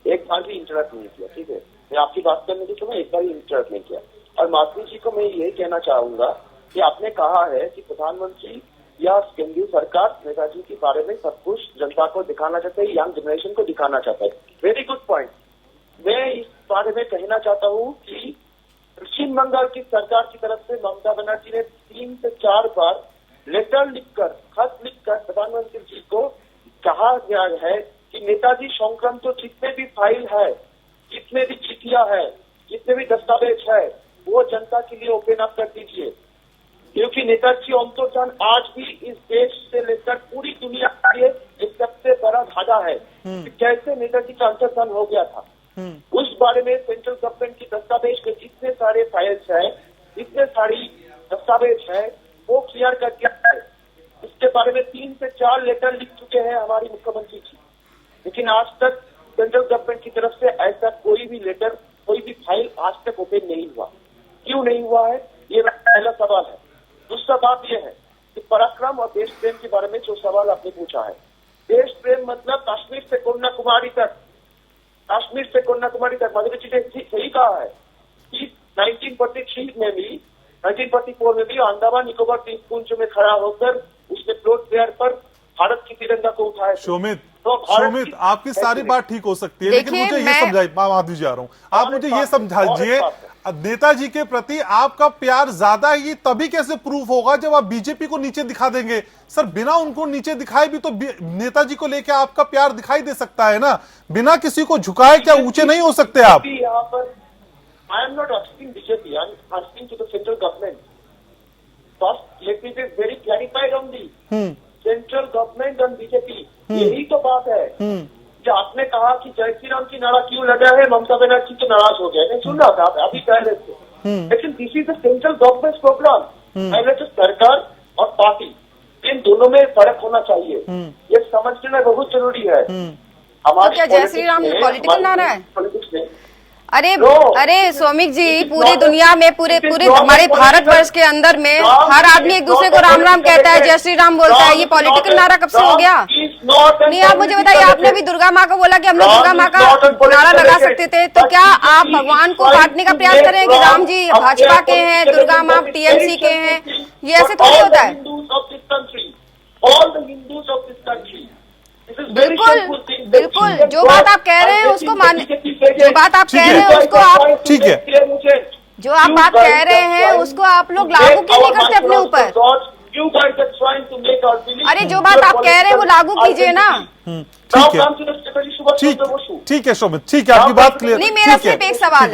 एक बार भी इंटरप्ट नहीं किया, ठीक है? मैं आपकी बात करने के समय एक बार भी इंटरप्ट नहीं किया। और माधवी जी को मैं यही कहना चाहूंगा कि आपने कहा है कि प्रधानमंत्री या केंद्रीय सरकार नेताजी के बारे में सब कुछ जनता को दिखाना चाहते हैं, यंग जनरेशन को दिखाना चाहता है। Very good point. मैं इस बारे में कहना चाहता हूँ कि पश्चिम बंगाल की सरकार की तरफ से ममता बनर्जी ने 3 से 4 बार लेटर लिखकर, खत लिखकर प्रधानमंत्री जी को कहा गया है कि नेताजी संक्रांत तो जितने भी फाइल है, जितने भी चिट्ठियां है, जितने भी दस्तावेज है, वो जनता के लिए ओपन अप कर दीजिए, क्योंकि नेताजी अंतर्जान आज भी इस देश से लेकर पूरी दुनिया के लिए एक सबसे बड़ा धागा है। कैसे नेताजी का अंतर्जान हो गया था उस बारे में सेंट्रल गवर्नमेंट की दस्तावेज के जितने सारे फाइल्स है, जितने सारी दस्तावेज है, वो क्लियर कर दिया है। इसके बारे में 3 से 4 लेटर लिख चुके हैं हमारी मुख्यमंत्री जी, लेकिन आज तक सेंट्रल गवर्नमेंट की तरफ से ऐसा कोई भी लेटर, कोई भी फाइल आज तक ओपन नहीं हुआ। क्यों नहीं हुआ है, ये पहला सवाल है। दूसरा बात यह है कि पराक्रम और देश प्रेम के बारे में जो सवाल आपने पूछा है, देश प्रेम मतलब कश्मीर से कन्याकुमारी तक, कश्मीर से कन्याकुमारी तक माधवी जी ने सही कहा है कि 1943 में भी, 1944 में भी अंडमान निकोबार द्वीपपुंज में खड़ा होकर उसने फ्लोट प्लेयर पर भारत की तिरंगा को उठाया। शोमित, तो भारत सुमित, आपकी सारी बात ठीक हो सकती है, लेकिन देखिए, मुझे ये मैं- समझाइए, माधवी जी आ रहा हूं, आप मुझे ये समझाइए, नेताजी के प्रति आपका प्यार ज्यादा है, ये तभी कैसे प्रूफ होगा जब आप बीजेपी को नीचे दिखा देंगे? सर, बिना उनको नीचे दिखाए भी तो नेताजी को लेकर आपका प्यार दिखाई दे सकता है ना, बिना किसी को झुकाए क्या ऊंचे नहीं हो सकते आप? यहाँ पर I am not asking BJP, I am asking to the central government. First let me be very clarified on the central government on BJP. यही तो बात है कि आपने कहा कि जय श्री राम की नारा क्यों लगा है, ममता बनर्जी तो नाराज हो गए. नहीं सुन रहा था अभी पहले से, लेकिन this is the central government programme. पहले तो सरकार और पार्टी इन दोनों में फर्क होना चाहिए, ये समझना बहुत जरूरी है. हमारे क्या जय श्री राम पॉलिटिकल नारा है? पॉलिटिक्स में अरे सौमिक जी, पूरी दुनिया में पूरे हमारे भारतवर्ष के अंदर में हर आदमी एक दूसरे को राम राम कहता है, जय श्री राम बोलता है. ये पॉलिटिकल नारा कब से हो गया? नहीं, आप मुझे बताइए, आपने भी दुर्गा माँ को बोला कि हम लोग दुर्गा माँ का नारा लगा सकते थे, तो क्या आप भगवान को बांटने का प्रयास कर रहे हैं कि राम जी भाजपा के हैं, दुर्गा माँ टीएमसी के हैं? ये ऐसे थोड़ी होता है. बिल्कुल, जो बात आप कह रहे हैं उसको मान, जो बात आप कह रहे हैं उसको आप, ठीक है, जो आप बात कह रहे हैं उसको आप लोग लागू क्यों नहीं करते अपने ऊपर? अरे जो बात आप कह रहे हैं वो लागू कीजिए ना. ठीक है शोभित, ठीक है, आपकी बात क्लियर. नहीं, मेरा सिर्फ एक सवाल है,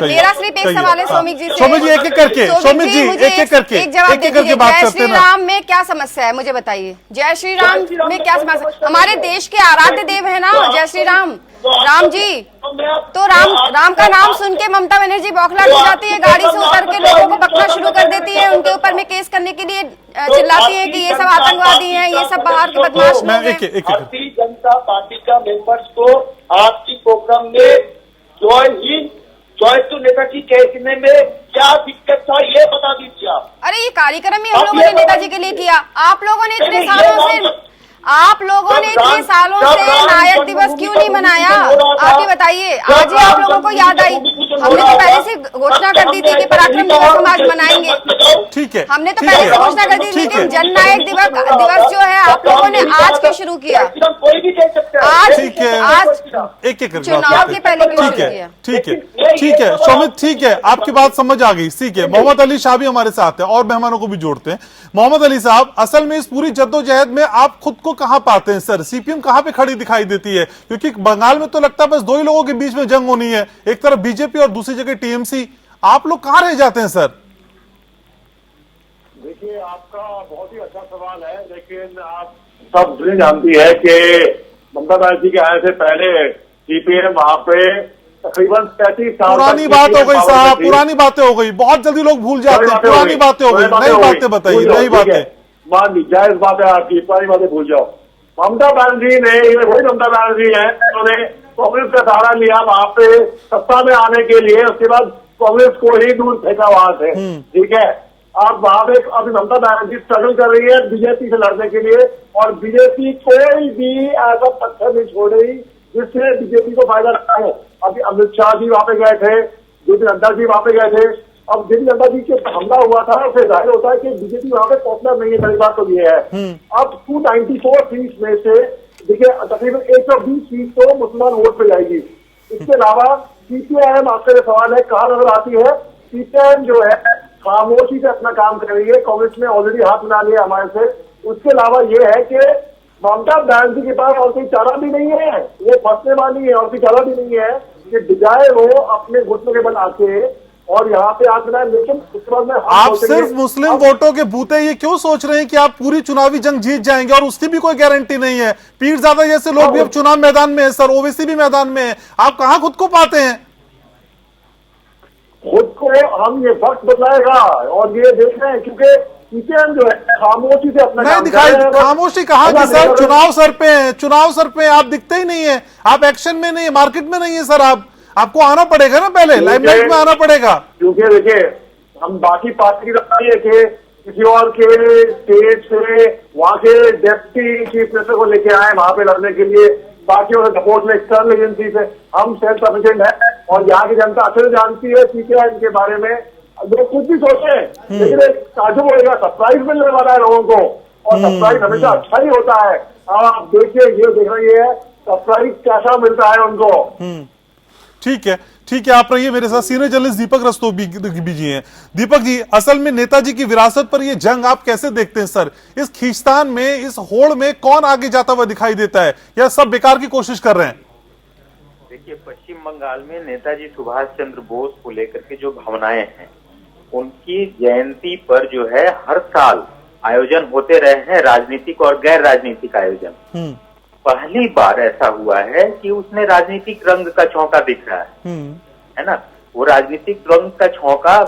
मेरा सिर्फ एक सवाल है सौमिक जी से. शोभित जी, एक एक करके, शोभित जी एक एक करके, एक जवाब दीजिए. जय श्री ना. राम में क्या समस्या है मुझे बताइए? जय श्री राम में क्या समस्या? हमारे देश के आराध्य देव है ना जय श्री राम, राम जी. तो राम का नाम सुन के ममता बनर्जी बौखला हो जाती है, गाड़ी से उतर के लोगों को पकड़ना शुरू कर देती है, उनके ऊपर में केस करने के लिए चिल्लाती है कि ये सब आतंकवादी हैं, ये सब बाहर के बदमाश लोग हैं. भारतीय जनता पार्टी का मेंबर्स को आपकी प्रोग्राम में जॉय टू नेताजी कहने में क्या दिक्कत था, ये बता दीजिए आप. अरे ये कार्यक्रम ही हम लोगों ने नेताजी के लिए किया. आप लोगों ने इतने सालों से नायक दिवस क्यों नहीं मनाया? आप ही बताइए. आज ही आप लोगों को याद आई? हमने तो पहले से घोषणा कर दी थी कि पराक्रम दिवस हम आज मनाएंगे. ठीक है, हमने तो पहले से घोषणा कर दी थी, लेकिन जननायक दिवस जो है आप लोगों ने आज क्यों शुरू किया? कोई भी कह सकता है. आज एक एक चुनाव के पहले क्यों शुरू किया? ठीक है शोभित, ठीक है, आपकी बात समझ आ गई. ठीक है, मोहम्मद अली शाह भी हमारे साथ है और मेहमानों को भी जोड़ते हैं. मोहम्मद अली साहब, असल में इस पूरी जद्दोजहद में आप खुद को कहां पाते हैं सर? सीपीएम कहां पे खड़ी दिखाई देती है? क्योंकि बंगाल में तो लगता है बस दो ही लोगों के बीच में जंग होनी है, एक तरफ बीजेपी और दूसरी जगह टीएमसी. आप लोग कहां रह जाते हैं सर? देखिए, आपका बहुत ही अच्छा सवाल है, लेकिन आप सब दुनिया जानती है कि ममता बनर्जी के आने से पहले सीपीएम वहां पे तकरीबन 35 साल. पुरानी बात हो गई साहब, पुरानी बातें हो गई, बहुत जल्दी लोग भूल जाते हैं. पुरानी बातें हो गई, नई बातें बताइए, नई बातें. मान ली जायज बात है आपकी, पुरानी बातें भूल जाओ. ममता बनर्जी ने, ये वही ममता बनर्जी है, उन्होंने कांग्रेस का सहारा लिया वहां पे सत्ता में आने के लिए. उसके बाद कांग्रेस को ही दूर फेंका वहां से. ठीक है, आप वहां पे अभी ममता बनर्जी स्ट्रगल कर रही है बीजेपी से लड़ने के लिए, और बीजेपी कोई भी ऐसा पत्थर नहीं छोड़ रही जिससे बीजेपी को फायदा रहा है. अभी अमित शाह जी वहां पे गए थे, जेपी नड्डा जी वहां पे गए थे. अब जेपी नड्डा जी के हमला हुआ था, उससे जाहिर होता है कि बीजेपी वहां पे पॉपुलर नहीं है. पहली बात तो ये है. अब 294 सीट में से देखिए तकरीबन 120 सीट तो मुसलमान वोट पे जाएगी. इसके अलावा सीपीआईएम, आपका सवाल है कहाँ नजर आती है? सीपीआईएम जो है खामोशी से अपना काम कर रही है. कांग्रेस ने ऑलरेडी हाथ मिला लिया हमारे से. उसके अलावा ये है कि ममता बनर्जी के पास और कोई चारा भी नहीं है, वो फंसने वाली है, और कोई चारा भी नहीं है कि बजाय वो अपने घुटनों के बल आके और यहाँ पे हाथ मिलाए. लेकिन उसके बाद में आप सिर्फ मुस्लिम वोटों के बूते ये क्यों सोच रहे हैं कि आप पूरी चुनावी जंग जीत जाएंगे, और उसकी भी कोई गारंटी नहीं है. पीरजादा जैसे लोग भी अब चुनाव मैदान में है सर, ओवैसी भी मैदान में है. आप कहां खुद को पाते हैं? खुद को हम ये वक्त बताएगा और ये देख रहे हैं, क्योंकि सीपीएम जो है खामोशी से अपना नहीं दिखाई. खामोशी कहां की सर? चुनाव सर पे है, चुनाव सर पे आप दिखते ही नहीं है. आप एक्शन में नहीं है, मार्केट में नहीं है सर. आपको आना पड़ेगा ना, पहले लाइमलाइट में आना पड़ेगा. क्योंकि देखिए, हम बाकी पार्टी के किसी और के स्टेट से वहां के डेप्टी चीफ मिनिस्टर को लेके आए वहां पे लड़ने के लिए. बाकियों के सपोर्ट में एक्सटर्नल एजेंसी से हम सेल्फ सफिशिएंट है, और यहाँ की जनता अच्छे से जानती है सीपीआईएम के बारे में. लोग कुछ भी सोचे, लेकिन एक ताजुब होगा, सरप्राइज मिलने वाला है लोगों को. और सरप्राइज हमेशा अच्छा ही होता है। आप देखिए, ये देख रही है सरप्राइज कैसा मिलता है उनको। ठीक है, ठीक है, आप रहिए मेरे साथ। सीनियर जर्नलिस्ट दीपक रस्तोगी जी हैं। दीपक जी, असल में नेताजी की विरासत पर ये जंग आप कैसे देखते हैं सर? इस खींचतान में, इस होड़ में कौन आगे जाता हुआ दिखाई देता है, या सब बेकार की कोशिश कर रहे हैं? देखिए, पश्चिम बंगाल में नेताजी सुभाष चंद्र बोस को लेकर के जो भावनाएं हैं, उनकी जयंती पर जो है हर साल आयोजन होते रहे हैं, राजनीतिक और गैर राजनीतिक आयोजन। पहली बार ऐसा हुआ है कि उसमें राजनीतिक रंग का छौंका दिख रहा है ना। वो राजनीतिक रंग का छौंका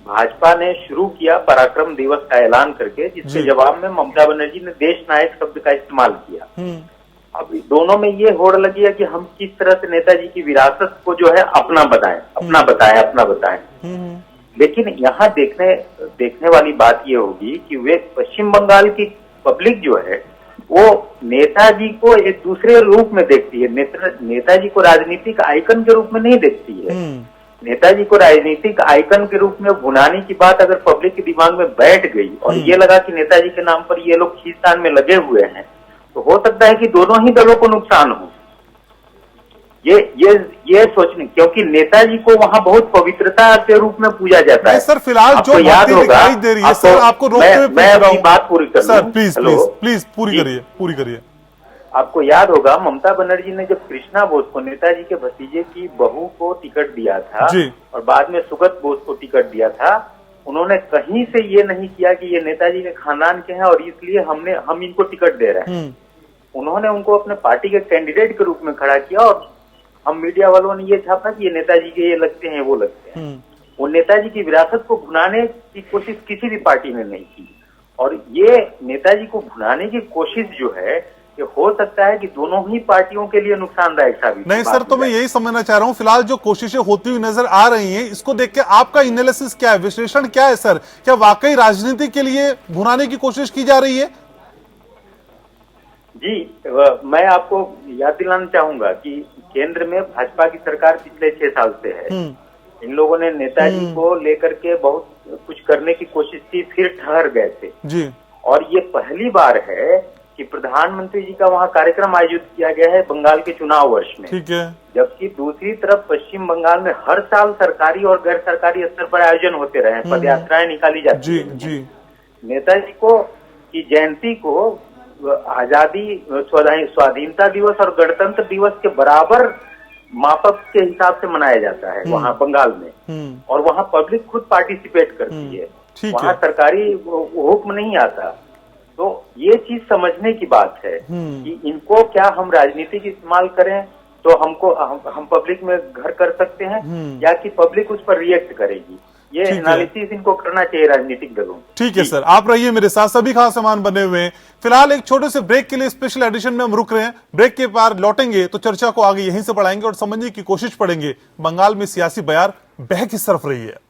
भाजपा ने शुरू किया पराक्रम दिवस का ऐलान करके, जिसके जवाब में ममता बनर्जी ने देश नायक शब्द का इस्तेमाल किया। अब दोनों में ये होड़ लगी है कि हम किस तरह से नेताजी की विरासत को जो है अपना बताएं। लेकिन यहाँ देखने वाली बात ये होगी कि वे पश्चिम बंगाल की पब्लिक जो है वो नेताजी को एक दूसरे रूप में देखती है। नेताजी को राजनीतिक आइकन के रूप में नहीं देखती है। नेताजी को राजनीतिक आइकन के रूप में भुनाने की बात अगर पब्लिक के दिमाग में बैठ गई और ये लगा कि नेताजी के नाम पर ये लोग खींचतान में लगे हुए हैं, तो हो सकता है कि दोनों ही दलों को नुकसान हो। ये सोचने, क्योंकि नेताजी को वहाँ बहुत पवित्रता के रूप में पूजा जाता है। सर फिलहाल जो याद होगा, दिखाई दे रही है सर, आपको रोकते हुए मैं अपनी बात पूरी कर सर, प्लीज पूरी करिए। आपको याद होगा, ममता बनर्जी ने जब कृष्णा बोस को, नेताजी के भतीजे की बहू को टिकट दिया था और बाद में सुगत बोस को टिकट दिया था, उन्होंने कहीं से ये नहीं किया कि ये नेताजी के खानदान के हैं और इसलिए हम इनको टिकट दे रहे हैं। उन्होंने उनको अपने पार्टी के कैंडिडेट के रूप में खड़ा किया और हम मीडिया वालों ने ये छापा कि ये नेताजी के ये लगते हैं, वो लगते हैं। वो नेताजी की विरासत को भुनाने की कोशिश किसी भी पार्टी ने नहीं की। और ये नेताजी को भुनाने की कोशिश जो है, ये हो सकता है कि दोनों ही पार्टियों के लिए नुकसानदायक साबित। नहीं सर, तो मैं यही समझना चाह रहा हूँ, फिलहाल जो कोशिशें होती हुई नजर आ रही हैं, इसको देख के आपका एनालिसिस क्या है, विश्लेषण क्या है सर? क्या वाकई राजनीति के लिए भुनाने की कोशिश की जा रही है? जी, मैं आपको याद दिलाना चाहूंगा कि केंद्र में भाजपा की सरकार पिछले 6 साल से है। इन लोगों ने नेताजी को लेकर के बहुत कुछ करने की कोशिश की, फिर ठहर गए थे जी। और ये पहली बार है कि प्रधानमंत्री जी का वहाँ कार्यक्रम आयोजित किया गया है बंगाल के चुनाव वर्ष में। ठीक है। जबकि दूसरी तरफ पश्चिम बंगाल में हर साल सरकारी और गैर सरकारी स्तर पर आयोजन होते रहे, पद यात्राएं निकाली जाती है। जी। नेताजी को की जयंती को आजादी, स्वाधीनता दिवस और गणतंत्र दिवस के बराबर मापक के हिसाब से मनाया जाता है वहाँ बंगाल में। और वहाँ पब्लिक खुद पार्टिसिपेट करती है, वहाँ सरकारी हुक्म नहीं आता। तो ये चीज समझने की बात है कि इनको क्या हम राजनीतिक इस्तेमाल करें तो हम पब्लिक में घर कर सकते हैं, या कि पब्लिक उस पर रिएक्ट करेगी। ये एनालिसिस इनको करना चाहिए राजनीतिक दलों। ठीक है सर, आप रहिए मेरे साथ, सभी खास सामान बने हुए हैं। फिलहाल एक छोटे से ब्रेक के लिए स्पेशल एडिशन में हम रुक रहे हैं। ब्रेक के बाद लौटेंगे तो चर्चा को आगे यहीं से बढ़ाएंगे और समझने की कोशिश पड़ेंगे बंगाल में सियासी बयार बह किस तरफ रही है।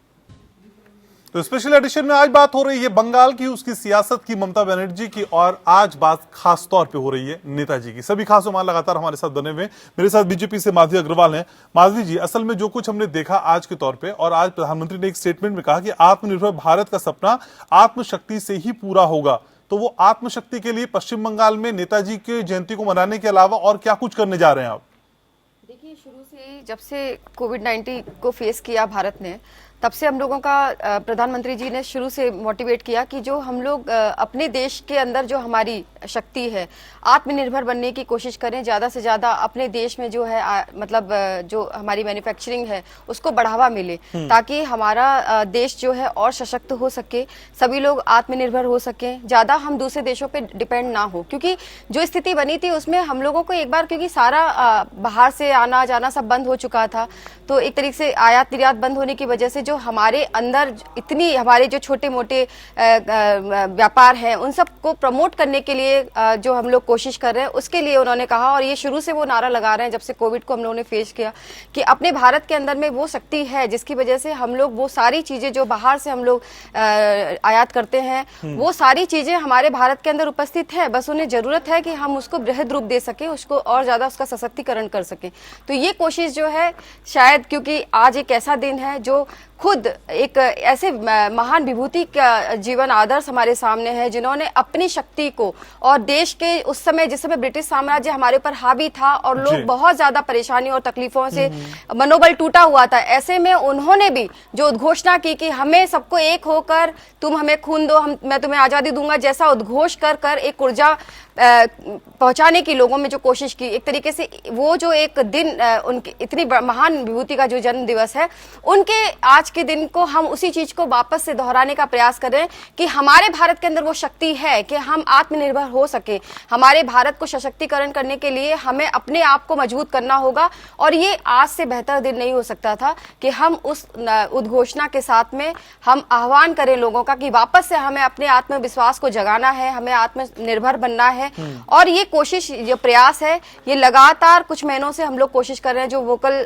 तो स्पेशल एडिशन में आज बात हो रही है बंगाल की, उसकी सियासत की, ममता बनर्जी की, और आज बात खास तौर पे हो रही है नेताजी की। सभी खास मेहमान लगातार हमारे साथ बने हुए। मेरे साथ बीजेपी से माधवी अग्रवाल हैं। माधवी जी, असल में जो कुछ हमने देखा आज के तौर पे, और आज प्रधानमंत्री ने एक स्टेटमेंट में कहा कि आत्मनिर्भर भारत का सपना आत्मशक्ति से ही पूरा होगा, तो वो आत्मशक्ति के लिए पश्चिम बंगाल में नेताजी की जयंती को मनाने के अलावा और क्या कुछ करने जा रहे हैं आप? देखिए, शुरू से जब से कोविड-19 को फेस किया भारत ने, तब से हम लोगों का प्रधानमंत्री जी ने शुरू से मोटिवेट किया कि जो हम लोग अपने देश के अंदर जो हमारी शक्ति है, आत्मनिर्भर बनने की कोशिश करें, ज्यादा से ज्यादा अपने देश में जो है मतलब जो हमारी मैन्युफैक्चरिंग है उसको बढ़ावा मिले, ताकि हमारा देश जो है और सशक्त हो सके, सभी लोग आत्मनिर्भर हो सके, ज्यादा हम दूसरे देशों पे डिपेंड ना हो। क्योंकि जो स्थिति बनी थी उसमें हम लोगों को एक बार, क्योंकि सारा बाहर से आना जाना सब बंद हो चुका था, तो एक तरीके से आयात निर्यात बंद होने की वजह से जो हमारे अंदर इतनी हमारे जो छोटे मोटे व्यापार हैं उन सब को प्रमोट करने के लिए जो हम लोग कोशिश कर रहे हैं, उसके लिए उन्होंने कहा, और ये शुरू से वो नारा लगा रहे हैं जब से कोविड को हम लोगों ने फेस किया, कि अपने भारत के अंदर में वो शक्ति है जिसकी वजह से हम लोग वो सारी चीजें जो बाहर से हम लोग आयात करते हैं, वो सारी चीजें हमारे भारत के अंदर उपस्थित है, बस उन्हें जरूरत है कि हम उसको बृहद रूप दे सके, उसको और ज्यादा उसका सशक्तिकरण कर सके। तो ये कोशिश जो है, शायद क्योंकि आज एक ऐसा दिन है जो खुद एक ऐसे महान विभूति का जीवन आदर्श हमारे सामने है जिन्होंने अपनी शक्ति को और देश के उस समय जिस समय ब्रिटिश साम्राज्य हमारे ऊपर हावी था और लोग बहुत ज्यादा परेशानी और तकलीफों से मनोबल टूटा हुआ था, ऐसे में उन्होंने भी जो उद्घोषणा की कि हमें सबको एक होकर तुम हमें खून दो, मैं तुम्हें आजादी दूंगा, जैसा उद्घोष कर एक ऊर्जा पहुंचाने की लोगों में जो कोशिश की, एक तरीके से वो जो एक दिन उनकी इतनी महान विभूति का जो जन्म दिवस है, उनके आज के दिन को हम उसी चीज को वापस से दोहराने का प्रयास कर रहे हैं कि हमारे भारत के अंदर वो शक्ति है कि हम आत्मनिर्भर हो सके। हमारे भारत को सशक्तिकरण करने के लिए हमें अपने आप को मजबूत करना होगा और ये आज से बेहतर दिन नहीं हो सकता था कि हम उस उद्घोषणा के साथ में हम आह्वान करें लोगों का कि वापस से हमें अपने आत्मविश्वास को जगाना है, हमें आत्मनिर्भर बनना है। और ये कोशिश, जो प्रयास है, ये लगातार कुछ महीनों से हम लोग कोशिश कर रहे हैं। जो वोकल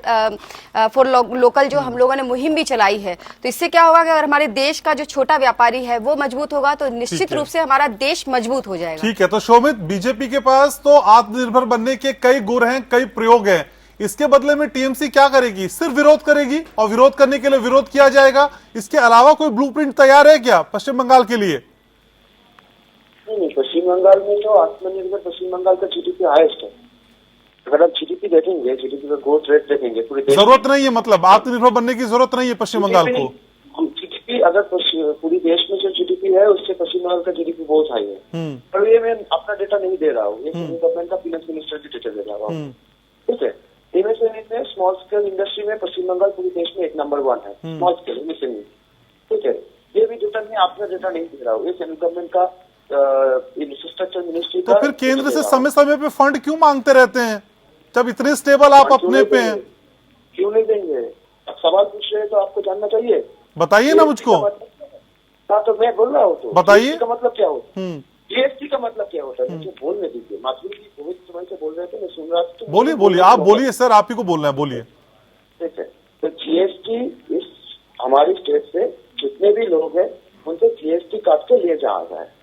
फॉर लोकल जो हम लोगों ने मुहिम भी चलाई है, तो इससे क्या होगा कि अगर हमारे देश का जो छोटा व्यापारी है वो मजबूत होगा तो निश्चित रूप से हमारा देश मजबूत हो जाएगा। ठीक है, तो शोभित, बीजेपी के पास तो आत्मनिर्भर बनने के कई गुर हैं, कई प्रयोग हैं, इसके बदले में टीएमसी क्या करेगी? सिर्फ विरोध करेगी और विरोध करने के लिए विरोध किया जाएगा। इसके अलावा कोई ब्लूप्रिंट तैयार है क्या पश्चिम बंगाल के लिए? नहीं, पश्चिम बंगाल में तो आत्मनिर्भर पश्चिम बंगाल का जीडीपी हाईएस्ट है। अगर आप जीडीपी देखेंगे, जीडीपी का ग्रोथ रेट देखेंगे, पूरे देश जरूरत नहीं है, मतलब आत्मनिर्भर बनने की जरूरत नहीं है पश्चिम बंगाल को। जीडीपी अगर पूरी देश में जो जीडीपी है उससे पश्चिम बंगाल का जीडीपी बहुत हाई है। पर ये मैं अपना डेटा नहीं दे रहा हूँ, ये गवर्नमेंट का फाइनेंस मिनिस्टर की डेटा दे रहा हूँ। ठीक है, एमएसएमई में स्मॉल स्केल इंडस्ट्री में पश्चिम बंगाल पूरे देश में 1 नंबर 1 है, स्मॉल स्केल एमएसएमई। ठीक है, ये भी डेटा मैं अपना डेटा नहीं दे रहा हूँ, ये सेंट्रल गवर्नमेंट का इंफ्रास्ट्रक्चर मिनिस्ट्री का। तो फिर केंद्र से समय समय पे फंड क्यों मांगते रहते हैं जब इतने स्टेबल आप अपने पे हैं? क्यों नहीं देंगे? अब सवाल पूछ रहे हैं तो आपको जानना चाहिए। बताइए ना मुझको। हाँ, तो मैं बोल रहा हूँ, तो बताइए का मतलब क्या होता है? जीएसटी का मतलब क्या होता है? मुझे बोलने दीजिए। माधुरी जी बहुत समय से बोल रहे थे, मैं सुन रहा था। बोलिए बोलिए, आप बोलिए सर, आप ही को बोलना है, बोलिए। ठीक है, तो जीएसटी इस हमारी स्टेट से जितने भी लोग हैं उनसे जीएसटी काट के ले जा रहा है।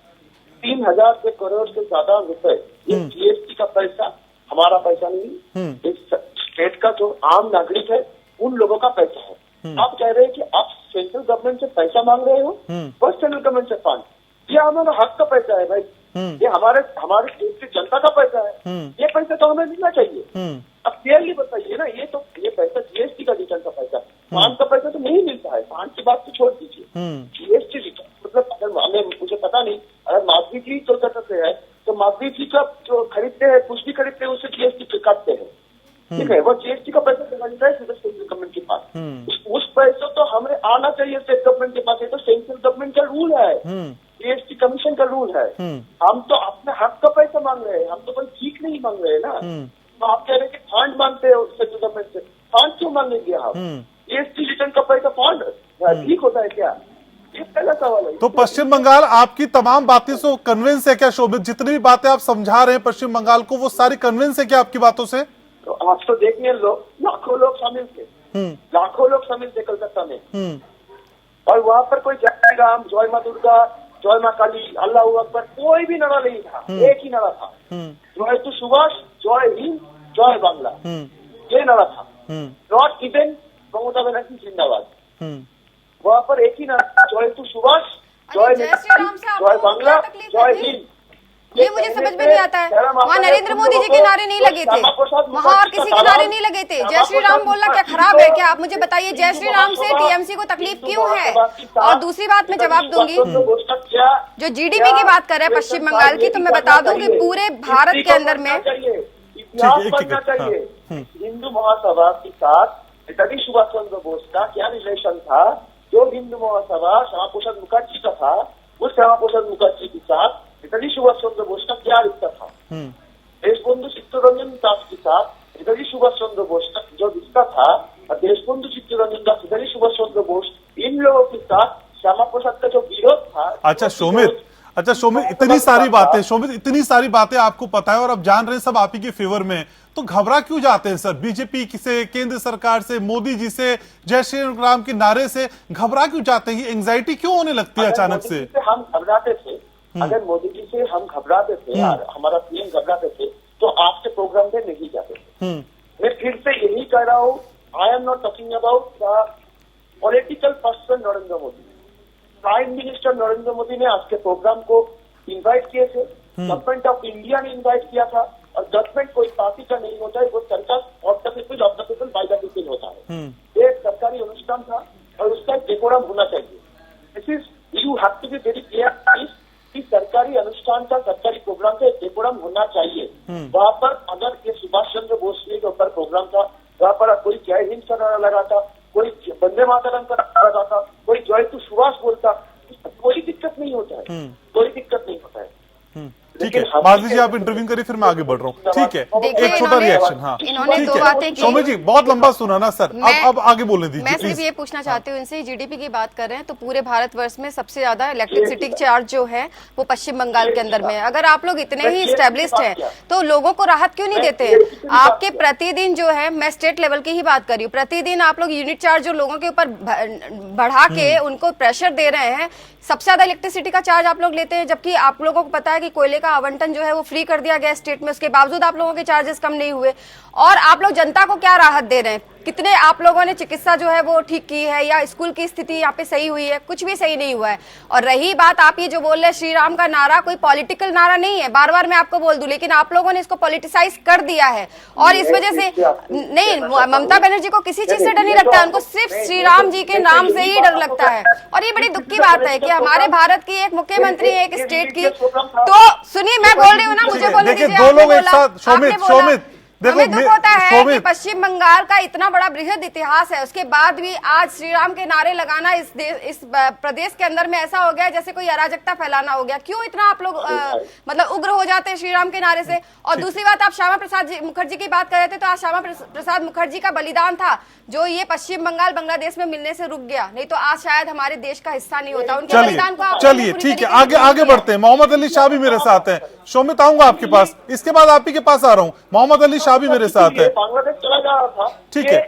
3000 करोड़ से ज्यादा रुपए ये जीएसटी का पैसा, हमारा पैसा नहीं, इस स्टेट का जो आम नागरिक है उन लोगों का पैसा है। आप कह रहे हैं कि आप सेंट्रल गवर्नमेंट से पैसा मांग रहे हो, फर्स्ट सेंट्रल गवर्नमेंट से फंड, ये हमारा हक का पैसा है भाई, ये हमारे स्टेट की जनता का पैसा है, ये पैसा तो हमें मिलना चाहिए। अब क्लियरली बताइए ना, ये पैसा जीएसटी का रिटर्न का पैसा, फंड का पैसा तो नहीं मिलता है। फंड की बात तो छोड़ दीजिए, जीएसटी रिटर्न मतलब अगर हमें, मुझे पता नहीं, अगर माधवी जी कोलकाता से है तो माधवी जी का जो खरीदते हैं, कुछ भी खरीदते हैं, उससे जीएसटी काटते हैं। ठीक है, वो जीएसटी का पैसा बनता है सेंट्रल गवर्नमेंट के पास। उस पैसा तो हमें आना चाहिए स्टेट गवर्नमेंट के पास, ये तो सेंट्रल गवर्नमेंट का रूल है, जीएसटी कमीशन का रूल है। हम तो अपने हक का पैसा मांग रहे हैं, हम तो कोई ठीक नहीं मांग रहे हैं ना। तो आप कह रहे हैं कि फंड मांगते हो सेंट्रल गवर्नमेंट से, फंड क्यों मांगेंगे आप? जीएसटी रिटर्न का पैसा फंड ठीक होता है क्या? ये पहला सवाल है। तो पश्चिम बंगाल आपकी तमाम बातें से कन्विंस है क्या शोभित? जितनी भी बातें आप समझा रहे हैं पश्चिम बंगाल को, वो सारी कन्विंस है क्या आपकी बातों से? तो आप तो देखिए, लाखों लोग शामिल थे, लाखों लोग शामिल थे कलकत्ता में, और वहाँ पर कोई जय राम, जय माँ दुर्गा, जय माँ काली, अल्लाह अकबर, कोई भी नारा नहीं था, एक ही नारा था, जय तू सुभाष, जय हिंद, जय बांग्ला, ये नारा था। नॉट इवन ममता बनर्जी जिंदाबाद, वहाँ पर एक ही नारा, जय तू सुभाष, जय जय बांग्ला, जय हिंद। ये मुझे समझ में नहीं आता है। वहाँ नरेंद्र मोदी जी के नारे नहीं लगे थे, वहाँ और किसी के नारे नहीं लगे थे। जय श्री राम बोलना क्या खराब है क्या? आप मुझे बताइए, जय श्री राम से टीएमसी को तकलीफ क्यों है? और दूसरी बात मैं जवाब दूंगी, जो जीडीपी की बात कर रहे हैं पश्चिम बंगाल की, तो मैं बता दूं कि पूरे भारत के अंदर में इतिहास बनना चाहिए। हिंदू महासभा के साथ नेताजी सुभाष चंद्र बोस का क्या रिलेशन था? जो हिंदू महासभा श्यामा प्रसाद मुखर्जी का था, उस श्यामा प्रसाद मुखर्जी के साथ नेताजी सुभाष चंद्र बोस का क्या रिश्ता था? देशबंधु चित्तरंजन दास के साथ नेताजी सुभाष चंद्र बोस का जो रिश्ता था, और देशबंधु चित्तरंजन दास, नेताजी सुभाष चंद्र बोस, इन लोगों के साथ श्यामा प्रसाद का जो विरोध था। अच्छा शोभित, इतनी सारी बातें आपको पता है और अब जान रहे हैं सब आप ही के फेवर में, तो घबरा क्यों जाते हैं सर? बीजेपी से, केंद्र सरकार से, मोदी जी से, जय श्री राम के नारे से घबरा क्यों जाते हैं? एंग्जाइटी क्यों होने लगती है अचानक से? हम घबराते थे, अगर मोदी जी से हम घबराते थे, हमारा पीएम घबराते थे, तो आपके प्रोग्राम पे नहीं जाते थे। मैं फिर से यही कह रहा हूँ, आई am not talking about the political person Narendra Modi, prime minister Narendra Modi ने आज के प्रोग्राम को इनवाइट किए थे, गवर्नमेंट ऑफ इंडिया ने इनवाइट किया था, और गवर्नमेंट कोई पार्टी का नहीं होता है, वो सरकार of the people, of the people, by the people होता है। ये एक सरकारी अनुष्ठान था और उसका डेकोरम होना चाहिए। This is you have to be very clear कि सरकारी अनुष्ठान का, सरकारी प्रोग्राम का डेकोरम होना चाहिए। वहां पर अगर ये सुभाष चंद्र बोस के ऊपर प्रोग्राम था, वहां पर कोई जय हिंद का नारा लगा था, कोई वंदे मातरम का नारा लगा था, कोई जय तू सुभाष बोलता, कोई दिक्कत नहीं होता है, कोई दिक्कत नहीं होता है। ठीक है, माधवी जी आप इंटरव्यू करिए, फिर मैं आगे बढ़ रहा हूँ। ठीक है, एक छोटा रिएक्शन। हाँ, इन्होंने दो बातें की। सौम्य जी बहुत लंबा सुना ना सर, अब आगे बोलने दीजिए। मैं सिर्फ ये पूछना चाहती हूँ इनसे, जीडीपी की बात कर रहे हैं तो पूरे भारतवर्ष में सबसे ज्यादा इलेक्ट्रिसिटी चार्ज जो है वो पश्चिम बंगाल के अंदर में है। अगर आप लोग इतने ही स्टेब्लिश्ड हैं तो लोगों को राहत क्यों नहीं देते हैं? आपके प्रतिदिन जो है, मैं स्टेट लेवल की ही बात कर रही हूँ, प्रतिदिन आप लोग यूनिट चार्ज जो लोगों के ऊपर बढ़ा के उनको प्रेशर दे रहे हैं, सबसे ज्यादा इलेक्ट्रिसिटी का चार्ज आप लोग लेते हैं, जबकि आप लोगों को पता है कि कोयले का आवंटन जो है वो फ्री कर दिया गया स्टेट में, उसके बावजूद आप लोगों के चार्जेस कम नहीं हुए। और आप लोग जनता को क्या राहत दे रहे हैं? कितने आप लोगों ने चिकित्सा जो है वो ठीक की है, या स्कूल की स्थिति यहाँ पे सही हुई है? कुछ भी सही नहीं हुआ है। और रही बात आप ये जो बोल रहे हैं श्री राम का नारा, कोई पॉलिटिकल नारा नहीं है, बार बार मैं आपको बोल दूं, लेकिन आप लोगों ने इसको पॉलिटिसाइज कर दिया है। और इस वजह से नहीं, ममता बनर्जी को किसी चीज से डर नहीं लगता है, उनको सिर्फ श्री राम जी के नाम से ही डर लगता है। और ये बड़ी दुख की बात है कि हमारे भारत की एक मुख्यमंत्री है, एक स्टेट की, तो सुनिए मैं बोल रही हूँ ना, मुझे बोलने दीजिए। दो लोग एक साथ, शोमित देखो, हमें दुख होता है कि पश्चिम बंगाल का इतना बड़ा बृहद इतिहास है, उसके बाद भी आज श्री राम के नारे लगाना इस प्रदेश के अंदर में ऐसा हो गया जैसे कोई अराजकता फैलाना हो गया। क्यों इतना आप लोग मतलब उग्र हो जाते हैं श्री राम के नारे से? और दूसरी बात, आप श्यामा प्रसाद मुखर्जी की बात कर रहे थे, तो आज श्यामा प्रसाद मुखर्जी का बलिदान था जो ये पश्चिम बंगाल बांग्लादेश में मिलने से रुक गया, नहीं तो आज शायद हमारे देश का हिस्सा नहीं होता। उनके बलिदान को चलिए ठीक है, आगे बढ़ते हैं। मोहम्मद अली शाह भी मेरे साथ हैं, शोमित आऊंगा आपके पास, इसके बाद आप ही के पास आ रहा हूँ। मोहम्मद अली शाह भी मेरे साथ है। बांग्लादेश चला जा रहा था। ठीक है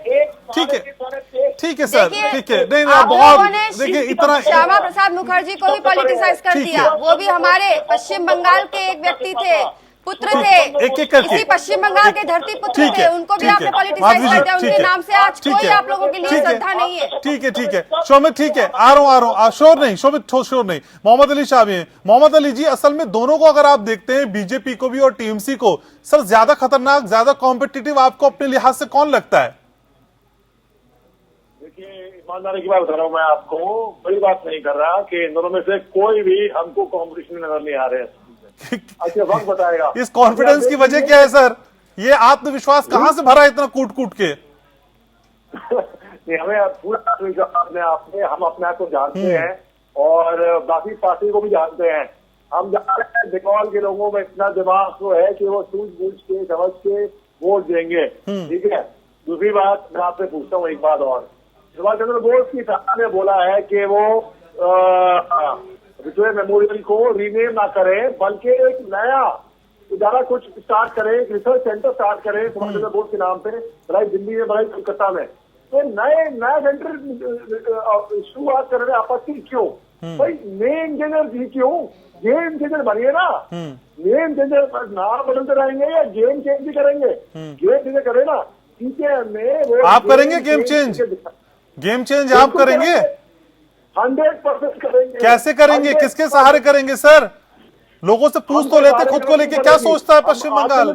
ठीक है सर, ठीक है। नहीं आप बहुत देखिए, इतना श्यामा प्रसाद मुखर्जी को भी पॉलिटिसाइज कर दिया, वो भी हमारे पश्चिम बंगाल के एक व्यक्ति थे, पुत्र थे, एक करके इसी पश्चिम बंगाल के धरती पुत्र थे, उनको भी आपने पॉलिटिसाइज कर दिया। उनके नाम से आज कोई आप लोगों के लिए श्रद्धा नहीं है। ठीक है शोमित, ठीक है, आ रहा हूँ। शोर नहीं शोमित, शोर नहीं। मोहम्मद अली शाह भी हैं। मोहम्मद अली जी, असल में दोनों को अगर आप देखते हैं, बीजेपी को भी और टीएमसी को, सर ज्यादा खतरनाक, ज्यादा कॉम्पिटिटिव आपको अपने लिहाज से कौन लगता है? देखिए, ईमानदारी की बात बता रहा हूँ मैं आपको, बड़ी बात नहीं कर रहा कि इन दोनों में से कोई भी हमको कॉम्पिटिशन में नजर नहीं आ रहे हैं। अच्छा, वक्त बताएगा इस कॉन्फिडेंस की वजह क्या है सर? ये आत्मविश्वास कहां से भरा इतना कूट के? हमें पूरा हम अपने आप को जानते हैं और बाकी पार्टी को भी जानते हैं। हम जानते हैं बंगाल के लोगों में इतना दिमाग तो है कि वो सूझबूझ के समझ के वोट देंगे। ठीक है, दूसरी बात मैं आपसे पूछता हूँ एक बात और। सुभाष चंद्र बोस की सरकार ने बोला है कि वो विक्टोरिया मेमोरियल को रीनेम ना करें, बल्कि एक नया इदारा कुछ स्टार्ट करें, एक रिसर्च सेंटर स्टार्ट करें सुभाष चंद्र बोस के नाम पे, भलाई दिल्ली में, भलाई कोलकाता में। तो नया सेंटर शुरुआत करने में आपत्ति क्यों? भाई नेम चेंजर जी क्यों? गेम चेंजर बनिए ना। नेम चेंजर नाम बदलते रहेंगे या गेम चेंज भी करेंगे? गेम चेंजर करे ना, ठीक है। आप करेंगे गेम चेंज? गेम चेंज आप करेंगे? 100% करेंगे। कैसे करेंगे? किसके सहारे करेंगे सर? लोगों से पूछ तो लेते, खुद को लेके क्या सोचता है पश्चिम बंगाल?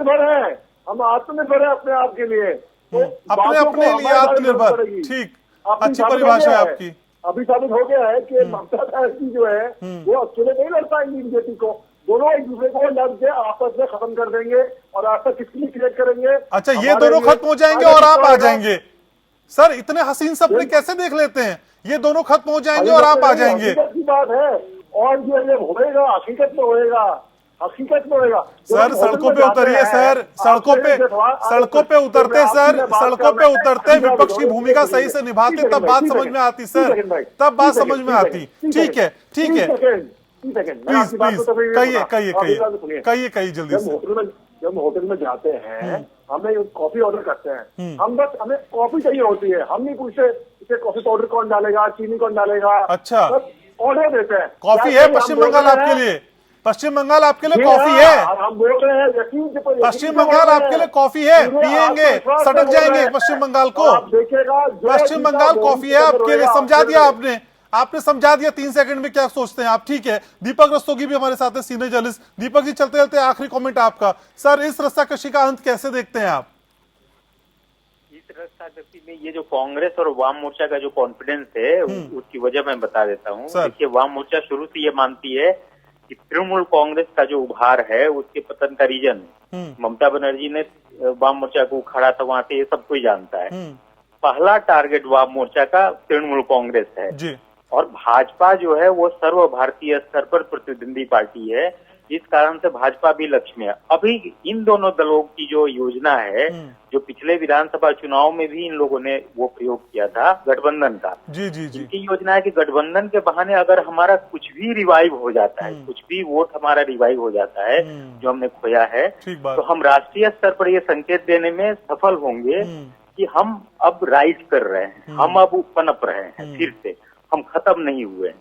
हम आत्मनिर्भर है अपने आप के लिए, अपने लिए आत्मनिर्भर। ठीक, अच्छी परिभाषा है आपकी। अभी साबित हो गया है कि ममता बनर्जी जो है वो अकेले नहीं लड़ पाएंगी बीजेपी को, दोनों एक दूसरे को लड़ के आपस में खत्म कर देंगे और आपस किसके लिए क्रिएट करेंगे। अच्छा, ये दोनों खत्म हो जाएंगे और आप आ जाएंगे? सर इतने हसीन सपने कैसे देख लेते हैं? ये दोनों खत्म हो जाएंगे और आप आ जाएंगे? की बात है, और जो होएगा हकीकत में होएगा, हकीकत में होएगा। सर सड़कों पे उतरिए सर, सड़कों पे उतरते सर, सड़कों पे उतरते, विपक्ष की भूमिका सही से निभाते, तब बात समझ में आती सर, तब बात समझ में आती। ठीक है प्लीज कहिए जल्दी से। जब होटल में जाते हैं, हमें कॉफी ऑर्डर करते हैं, हमें कॉफी चाहिए होती है, हम नहीं पूछते इसे कॉफी पाउडर कौन डालेगा, चीनी कौन डालेगा। अच्छा, ऑर्डर देते हैं। कॉफी है पश्चिम बंगाल आपके लिए? पश्चिम बंगाल आपके लिए जी कॉफी हाँ, है। हम बोल रहे हैं यकीन से पश्चिम बंगाल आपके लिए कॉफी है, पिएंगे, सटक जाएंगे पश्चिम बंगाल को। आप देखिएगा पश्चिम बंगाल कॉफी है आपके लिए, समझा दिया आपने समझा दिया 3 सेकंड में क्या सोचते हैं आप। ठीक है, दीपक रस्तोगी भी हमारे साथ है, सीनियर जर्नलिस्ट। दीपक जी, चलते चलते आखिरी कमेंट आपका। सर, इस रस्साकशी का अंत कैसे देखते हैं आप? इस रस्साकशी में ये जो कांग्रेस और वाम मोर्चा का जो कॉन्फिडेंस है उसकी वजह मैं बता देता हूँ। देखिए, वाम मोर्चा शुरू से ये मानती है कि तृणमूल कांग्रेस का जो उभार है उसके पतन का रीजन ममता बनर्जी ने वाम मोर्चा को उखाड़ा था, वहां से ये सब कोई जानता है। पहला टारगेट वाम मोर्चा का तृणमूल कांग्रेस है जी। और भाजपा जो है वो सर्व भारतीय स्तर पर प्रतिद्वंदी पार्टी है, जिस कारण से भाजपा भी लक्ष्य में है। अभी इन दोनों दलों की जो योजना है, जो पिछले विधानसभा चुनाव में भी इन लोगों ने वो प्रयोग किया था गठबंधन का। जी जी जी। इनकी योजना है कि गठबंधन के बहाने अगर हमारा कुछ भी रिवाइव हो जाता है, कुछ भी वोट हमारा रिवाइव हो जाता है जो हमने खोया है, तो हम राष्ट्रीय स्तर पर ये संकेत देने में सफल होंगे कि हम अब राइज कर रहे हैं, हम अब पनप रहे हैं, फिर से हम खत्म नहीं हुए।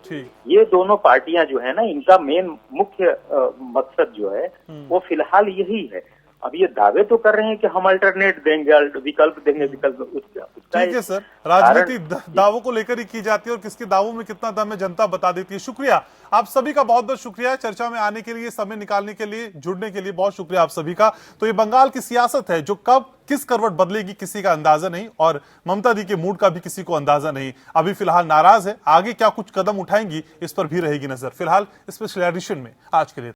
ये दोनों पार्टियां जो है ना, इनका मेन मुख्य मकसद जो है वो फिलहाल यही है। अब ये दावे तो कर रहे हैं कि हम अल्टरनेट देंगे, विकल्प देंगे, ठीक है सर, राजनीति दावों को लेकर ही की जाती है और किसके दावों में कितना दम है जनता बता देती है। शुक्रिया आप सभी का, बहुत बहुत शुक्रिया चर्चा में आने के लिए, समय निकालने के लिए, जुड़ने के लिए बहुत शुक्रिया आप सभी का। तो ये बंगाल की सियासत है जो कब किस करवट बदलेगी किसी का अंदाजा नहीं, और ममता दी के मूड का भी किसी को अंदाजा नहीं। अभी फिलहाल नाराज है, आगे क्या कुछ कदम उठाएंगी इस पर भी रहेगी नजर। फिलहाल स्पेशल एडिशन में आज के लिए